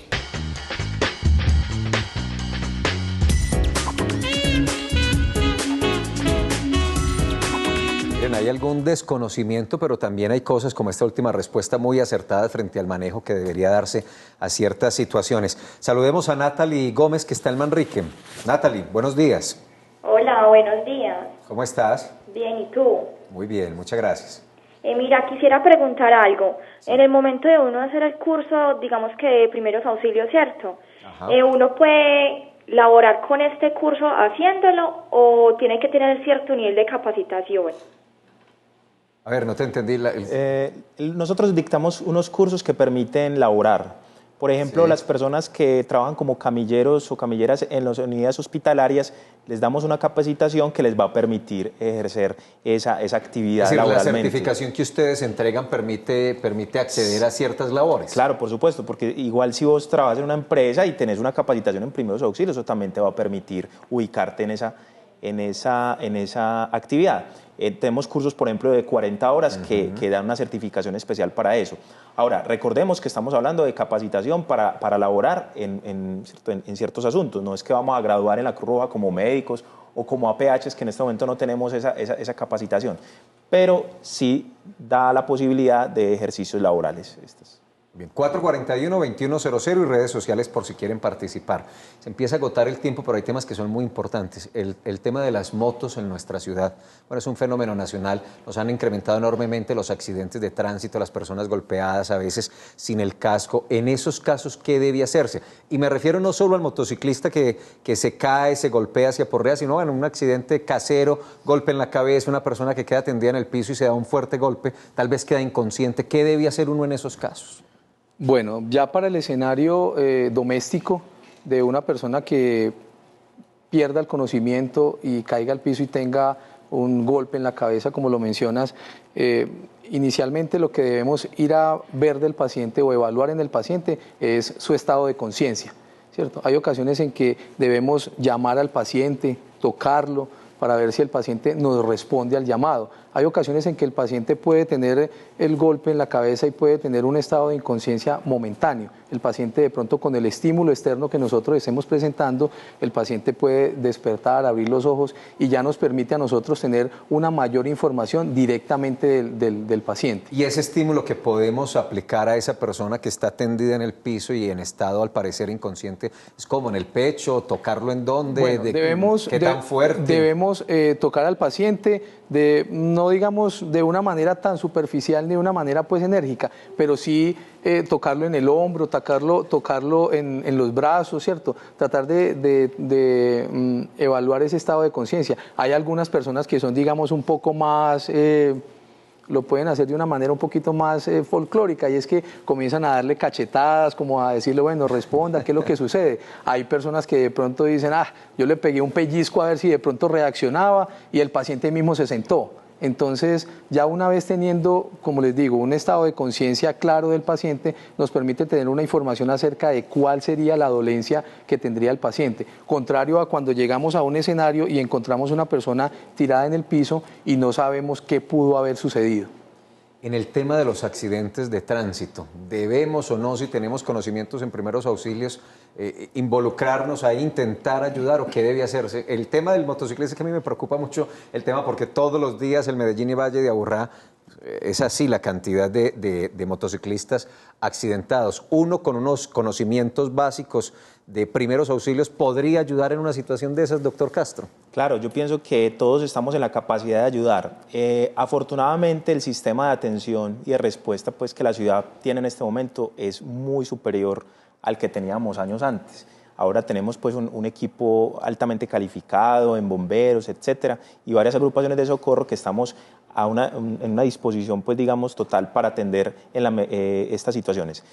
Hay algún desconocimiento, pero también hay cosas como esta última respuesta muy acertada frente al manejo que debería darse a ciertas situaciones. Saludemos a Natalie Gómez, que está en Manrique. Natalie, buenos días. Hola, buenos días. ¿Cómo estás? Bien, ¿y tú? Muy bien, muchas gracias. Mira, quisiera preguntar algo. Sí. En el momento de uno hacer el curso, digamos que de primeros auxilios, ¿cierto? ¿Uno puede laborar con este curso haciéndolo o tiene que tener cierto nivel de capacitación? A ver, no te entendí. Nosotros dictamos unos cursos que permiten laborar. Por ejemplo, las personas que trabajan como camilleros o camilleras en las unidades hospitalarias, les damos una capacitación que les va a permitir ejercer esa actividad es decir, laboralmente. La certificación que ustedes entregan permite acceder a ciertas labores. Claro, por supuesto, porque igual si vos trabajas en una empresa y tenés una capacitación en primeros auxilios, eso también te va a permitir ubicarte en esa actividad. Tenemos cursos, por ejemplo, de 40 horas que dan una certificación especial para eso. Ahora, recordemos que estamos hablando de capacitación para laborar en ciertos asuntos. No es que vamos a graduar en la Cruz Roja como médicos o como APHs, que en este momento no tenemos esa capacitación, pero sí da la posibilidad de ejercicios laborales. Bien, 441-2100 y redes sociales por si quieren participar. Se empieza a agotar el tiempo, pero hay temas que son muy importantes. El tema de las motos en nuestra ciudad, bueno, es un fenómeno nacional. Nos han incrementado enormemente los accidentes de tránsito, las personas golpeadas, a veces sin el casco. En esos casos, ¿qué debe hacerse? Y me refiero no solo al motociclista que se cae, se golpea, se aporrea, sino en un accidente casero, golpe en la cabeza, una persona que queda tendida en el piso y se da un fuerte golpe, tal vez queda inconsciente. ¿Qué debe hacer uno en esos casos? Bueno, ya para el escenario doméstico de una persona que pierda el conocimiento y caiga al piso y tenga un golpe en la cabeza, como lo mencionas, inicialmente lo que debemos ir a ver del paciente o evaluar en el paciente es su estado de conciencia, ¿cierto? Hay ocasiones en que debemos llamar al paciente, tocarlo, para ver si el paciente nos responde al llamado. Hay ocasiones en que el paciente puede tener el golpe en la cabeza y puede tener un estado de inconsciencia momentáneo. El paciente de pronto con el estímulo externo que nosotros estemos presentando, el paciente puede despertar, abrir los ojos y ya nos permite a nosotros tener una mayor información directamente del paciente. Y ese estímulo que podemos aplicar a esa persona que está tendida en el piso y en estado al parecer inconsciente, ¿es como en el pecho? ¿Tocarlo en dónde? Bueno, ¿Qué tan fuerte? Debemos tocar al paciente, no digamos de una manera tan superficial ni de una manera pues enérgica, pero sí tocarlo en el hombro, tocarlo en los brazos, ¿cierto? Tratar de evaluar ese estado de conciencia. Hay algunas personas que son, digamos, un poco más... lo pueden hacer de una manera un poquito más folclórica, y es que comienzan a darle cachetadas, como a decirle, bueno, responda, ¿qué es lo que sucede? Hay personas que de pronto dicen, yo le pegué un pellizco a ver si de pronto reaccionaba, y el paciente mismo se sentó. Entonces, ya una vez teniendo, como les digo, un estado de conciencia claro del paciente, nos permite tener una información acerca de cuál sería la dolencia que tendría el paciente. Contrario a cuando llegamos a un escenario y encontramos una persona tirada en el piso y no sabemos qué pudo haber sucedido. En el tema de los accidentes de tránsito, ¿debemos o no, si tenemos conocimientos en primeros auxilios, involucrarnos a intentar ayudar o qué debe hacerse? El tema del motociclista es que a mí me preocupa mucho el tema porque todos los días el Medellín y Valle de Aburrá es así la cantidad de motociclistas accidentados. Uno con unos conocimientos básicos de primeros auxilios podría ayudar en una situación de esas, doctor Castro. Claro, yo pienso que todos estamos en la capacidad de ayudar. Afortunadamente el sistema de atención y de respuesta pues, que la ciudad tiene en este momento es muy superior al que teníamos años antes. Ahora tenemos pues un equipo altamente calificado en bomberos, etcétera, y varias agrupaciones de socorro que estamos en una disposición pues digamos total para atender estas situaciones.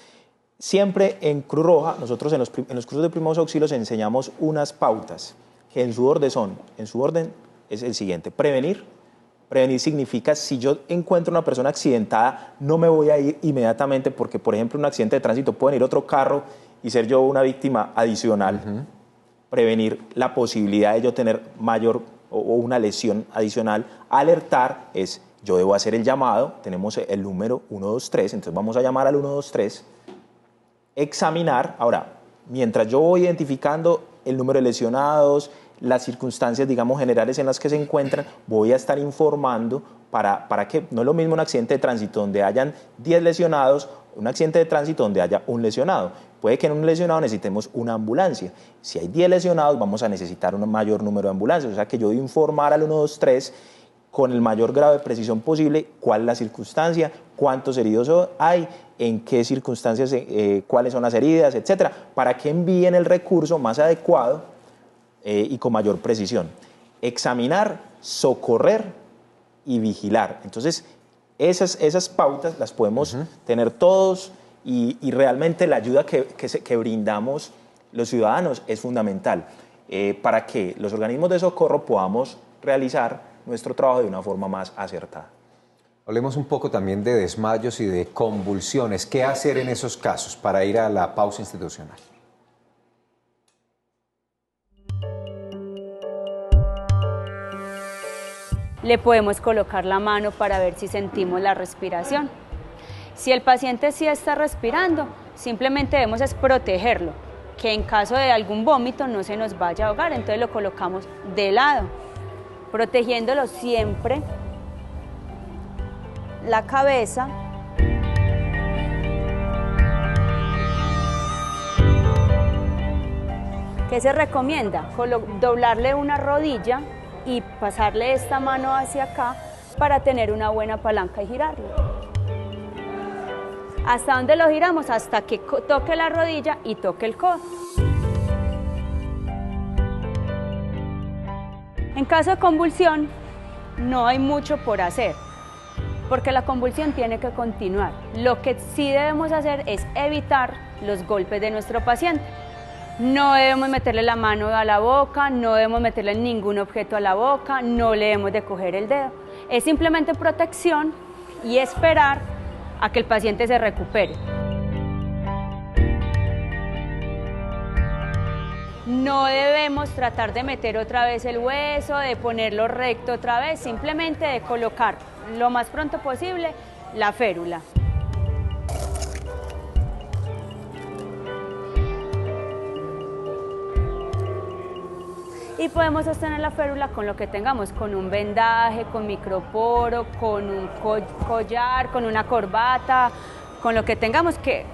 Siempre en Cruz Roja, nosotros en los cursos de primeros auxilios enseñamos unas pautas que en su orden es el siguiente: prevenir. Prevenir significa, si yo encuentro una persona accidentada, no me voy a ir inmediatamente porque, por ejemplo, en un accidente de tránsito puede venir otro carro y ser yo una víctima adicional. Prevenir la posibilidad de yo tener mayor o una lesión adicional. Alertar es, yo debo hacer el llamado, tenemos el número 123, entonces vamos a llamar al 123. Examinar, ahora, mientras yo voy identificando el número de lesionados, las circunstancias, digamos, generales en las que se encuentran, voy a estar informando para que no es lo mismo un accidente de tránsito donde hayan 10 lesionados, un accidente de tránsito donde haya un lesionado. Puede que en un lesionado necesitemos una ambulancia. Si hay 10 lesionados, vamos a necesitar un mayor número de ambulancias. O sea que yo debo informar al 123 con el mayor grado de precisión posible cuál es la circunstancia, cuántos heridos hay, en qué circunstancias, cuáles son las heridas, etcétera, para que envíen el recurso más adecuado y con mayor precisión. Examinar, socorrer y vigilar. Entonces, esas pautas las podemos tener todos y realmente la ayuda que brindamos los ciudadanos es fundamental para que los organismos de socorro podamos realizar nuestro trabajo de una forma más acertada. Hablemos un poco también de desmayos y de convulsiones. ¿Qué hacer en esos casos para ir a la pausa institucional? Le podemos colocar la mano para ver si sentimos la respiración. Si el paciente sí está respirando, simplemente debemos es protegerlo, que en caso de algún vómito no se nos vaya a ahogar, entonces lo colocamos de lado, protegiéndolo siempre la cabeza. ¿Qué se recomienda? Doblarle una rodilla y pasarle esta mano hacia acá para tener una buena palanca y girarlo. ¿Hasta dónde lo giramos? Hasta que toque la rodilla y toque el codo. En caso de convulsión, no hay mucho por hacer, porque la convulsión tiene que continuar. Lo que sí debemos hacer es evitar los golpes de nuestro paciente. No debemos meterle la mano a la boca, no debemos meterle ningún objeto a la boca, no le debemos de coger el dedo. Es simplemente protección y esperar a que el paciente se recupere. No debemos tratar de meter otra vez el hueso, de ponerlo recto otra vez, simplemente de colocar lo más pronto posible la férula. Y podemos sostener la férula con lo que tengamos, con un vendaje, con microporo, con un collar, con una corbata, con lo que tengamos que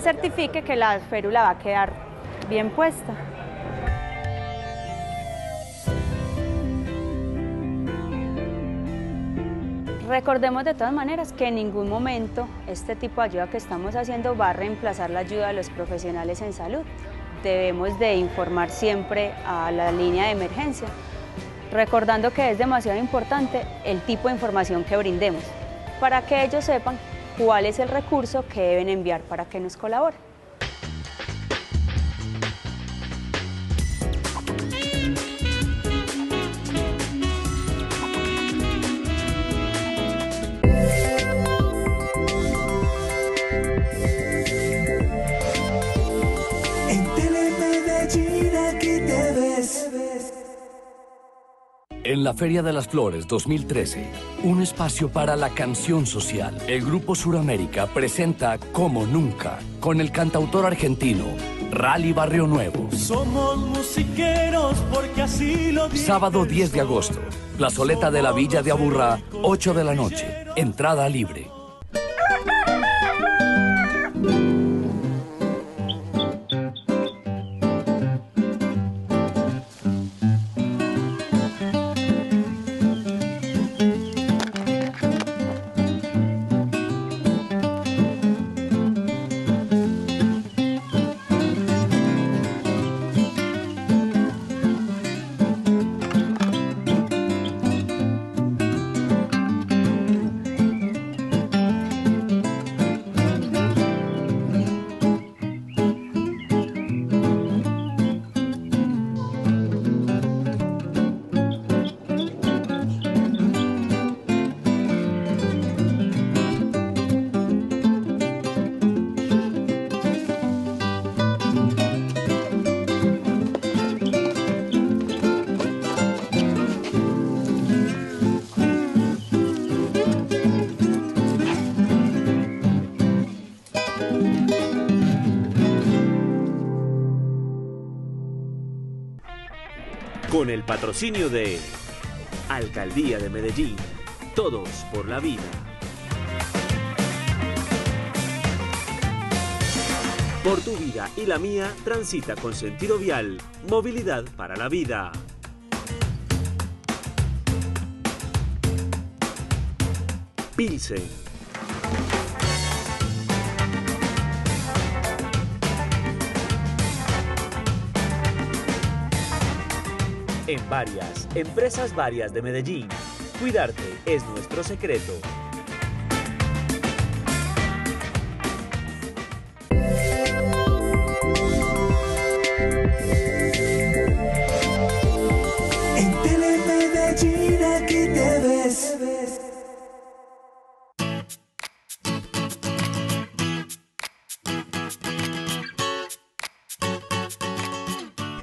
certifique que la férula va a quedar bien puesta. Recordemos de todas maneras que en ningún momento este tipo de ayuda que estamos haciendo va a reemplazar la ayuda de los profesionales en salud. Debemos de informar siempre a la línea de emergencia, recordando que es demasiado importante el tipo de información que brindemos, para que ellos sepan cuál es el recurso que deben enviar para que nos colaboren. En la Feria de las Flores 2013, un espacio para la canción social. El Grupo Suramérica presenta Como Nunca, con el cantautor argentino Rally Barrio Nuevo. Somos musiqueros porque así lo dice. Sábado 10 de agosto, plazoleta de la Villa de Aburrá, 8 de la noche, entrada libre. Con el patrocinio de Alcaldía de Medellín, todos por la vida. Por tu vida y la mía, transita con sentido vial, movilidad para la vida. Pilsen. En varias, empresas varias de Medellín, cuidarte es nuestro secreto. En Telemedellín aquí te ves.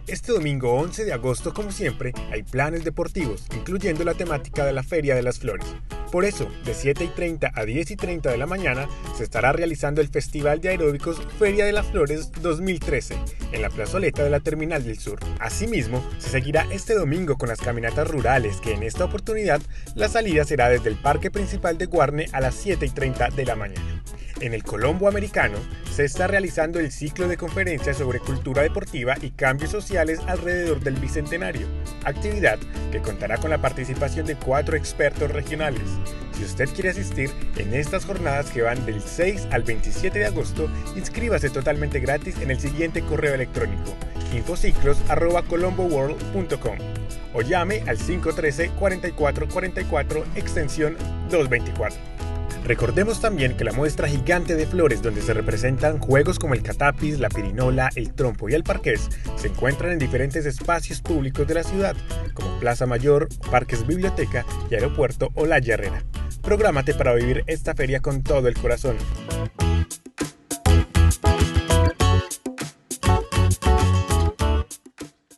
Este domingo 11 de agosto, como siempre, hay planes deportivos, incluyendo la temática de la Feria de las Flores. Por eso, de 7:30 a 10:30 de la mañana, se estará realizando el Festival de Aeróbicos Feria de las Flores 2013, en la plazoleta de la Terminal del Sur. Asimismo, se seguirá este domingo con las caminatas rurales, que en esta oportunidad, la salida será desde el Parque Principal de Guarne a las 7:30 de la mañana. En el Colombo Americano se está realizando el ciclo de conferencias sobre cultura deportiva y cambios sociales alrededor del Bicentenario, actividad que contará con la participación de 4 expertos regionales. Si usted quiere asistir en estas jornadas que van del 6 al 27 de agosto, inscríbase totalmente gratis en el siguiente correo electrónico: infociclos@colomboworld.com o llame al 513-4444 extensión 224. Recordemos también que la muestra gigante de flores, donde se representan juegos como el catapis, la pirinola, el trompo y el parqués, se encuentran en diferentes espacios públicos de la ciudad, como Plaza Mayor, Parques Biblioteca y Aeropuerto Olaya Herrera. Prográmate para vivir esta feria con todo el corazón.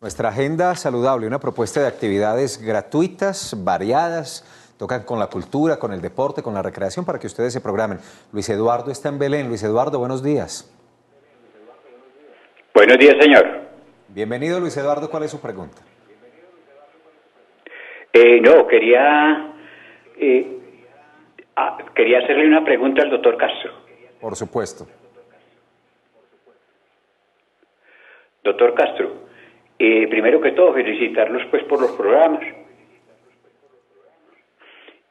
Nuestra agenda saludable, una propuesta de actividades gratuitas, variadas, tocan con la cultura, con el deporte, con la recreación, para que ustedes se programen. Luis Eduardo está en Belén. Luis Eduardo, buenos días. Buenos días, señor. Bienvenido, Luis Eduardo. ¿Cuál es su pregunta? Quería hacerle una pregunta al doctor Castro. Por supuesto. Doctor Castro, primero que todo, felicitarlos pues por los programas.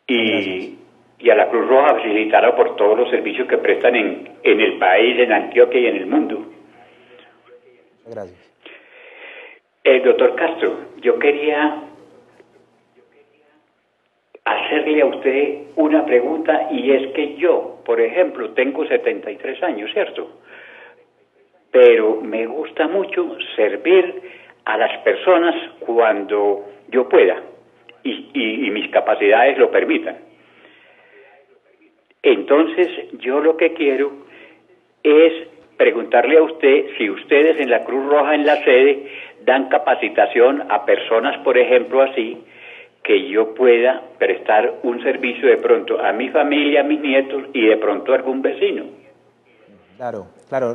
Y a la Cruz Roja felicitarla por todos los servicios que prestan en el país, en Antioquia y en el mundo. Gracias. Doctor Castro, yo quería hacerle a usted una pregunta, y es que yo, por ejemplo, tengo 73 años, ¿cierto? Pero me gusta mucho servir a las personas cuando yo pueda y mis capacidades lo permitan. Entonces, yo lo que quiero es preguntarle a usted si ustedes en la Cruz Roja, en la sede, dan capacitación a personas, por ejemplo, así, que yo pueda prestar un servicio de pronto a mi familia, a mis nietos y de pronto a algún vecino. Claro,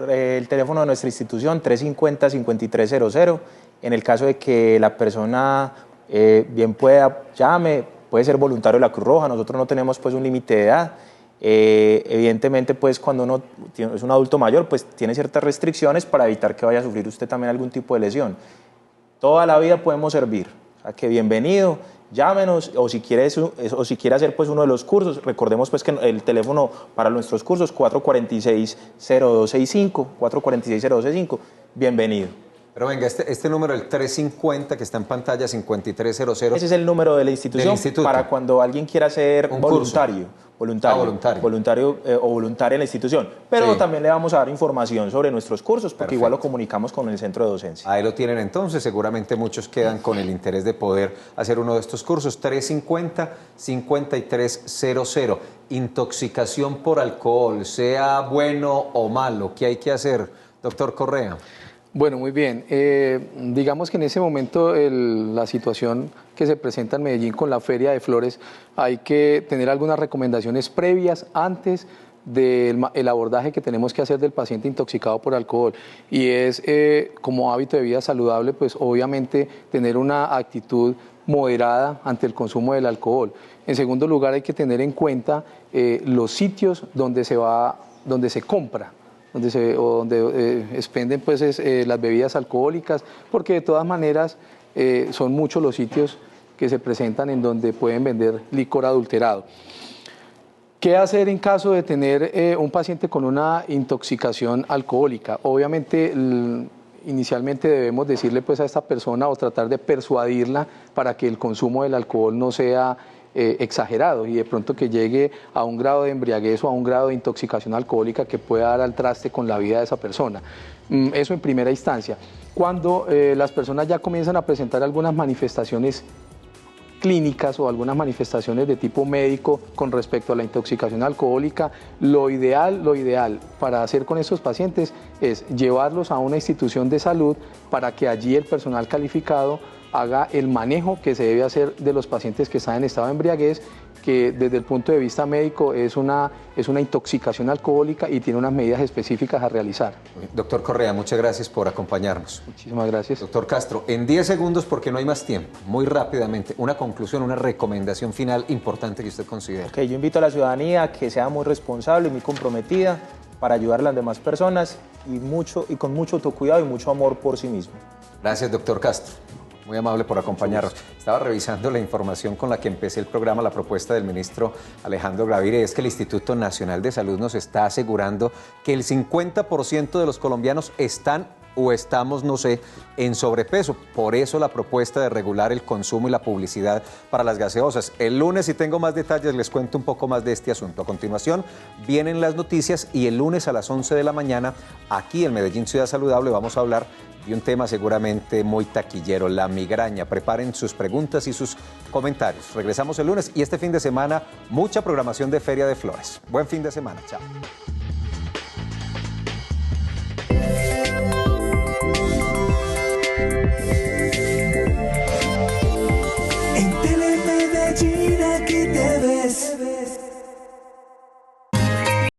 el teléfono de nuestra institución, 350-5300, en el caso de que la persona bien pueda, llame, puede ser voluntario de la Cruz Roja, nosotros no tenemos pues un límite de edad. Evidentemente, pues cuando uno es un adulto mayor, pues tiene ciertas restricciones para evitar que vaya a sufrir usted también algún tipo de lesión. Toda la vida podemos servir, o sea que bienvenido, llámenos, o si quiere hacer pues uno de los cursos, recordemos pues que el teléfono para nuestros cursos 446-0265, 446-0265, bienvenido. Pero venga, este número, el 350 que está en pantalla, 5300. Ese es el número de la institución para cuando alguien quiera ser voluntario o voluntaria en la institución. Pero también le vamos a dar información sobre nuestros cursos, porque igual lo comunicamos con el centro de docencia. Ahí lo tienen entonces, seguramente muchos quedan con el interés de poder hacer uno de estos cursos. 350-5300. Intoxicación por alcohol, sea bueno o malo, ¿qué hay que hacer, doctor Correa? Bueno, muy bien. Digamos que en ese momento la situación que se presenta en Medellín con la Feria de Flores, hay que tener algunas recomendaciones previas antes del abordaje que tenemos que hacer del paciente intoxicado por alcohol. Y es como hábito de vida saludable, pues obviamente tener una actitud moderada ante el consumo del alcohol. En segundo lugar, hay que tener en cuenta los sitios donde se compra, donde expenden pues las bebidas alcohólicas, porque de todas maneras son muchos los sitios que se presentan en donde pueden vender licor adulterado. ¿Qué hacer en caso de tener un paciente con una intoxicación alcohólica? Obviamente, inicialmente debemos decirle pues a esta persona o tratar de persuadirla para que el consumo del alcohol no sea exagerado y de pronto que llegue a un grado de embriaguez o a un grado de intoxicación alcohólica que pueda dar al traste con la vida de esa persona. Eso en primera instancia. Cuando las personas ya comienzan a presentar algunas manifestaciones clínicas o algunas manifestaciones de tipo médico con respecto a la intoxicación alcohólica, lo ideal para hacer con estos pacientes es llevarlos a una institución de salud para que allí el personal calificado haga el manejo que se debe hacer de los pacientes que están en estado de embriaguez, que desde el punto de vista médico es una intoxicación alcohólica y tiene unas medidas específicas a realizar. Doctor Correa, muchas gracias por acompañarnos. Muchísimas gracias. Doctor Castro, en 10 segundos, porque no hay más tiempo, muy rápidamente, una conclusión, una recomendación final importante que usted considere. Okay, yo invito a la ciudadanía a que sea muy responsable y muy comprometida para ayudar a las demás personas y con mucho autocuidado y mucho amor por sí mismo. Gracias, doctor Castro. Muy amable por acompañarnos. Estaba revisando la información con la que empecé el programa, la propuesta del ministro Alejandro Gaviria, es que el Instituto Nacional de Salud nos está asegurando que el 50% de los colombianos están o estamos, no sé, en sobrepeso. Por eso la propuesta de regular el consumo y la publicidad para las gaseosas. El lunes, si tengo más detalles, les cuento un poco más de este asunto. A continuación, vienen las noticias y el lunes a las 11 de la mañana, aquí en Medellín Ciudad Saludable, vamos a hablar de un tema seguramente muy taquillero, la migraña. Preparen sus preguntas y sus comentarios. Regresamos el lunes y este fin de semana, mucha programación de Feria de Flores. Buen fin de semana. Chao.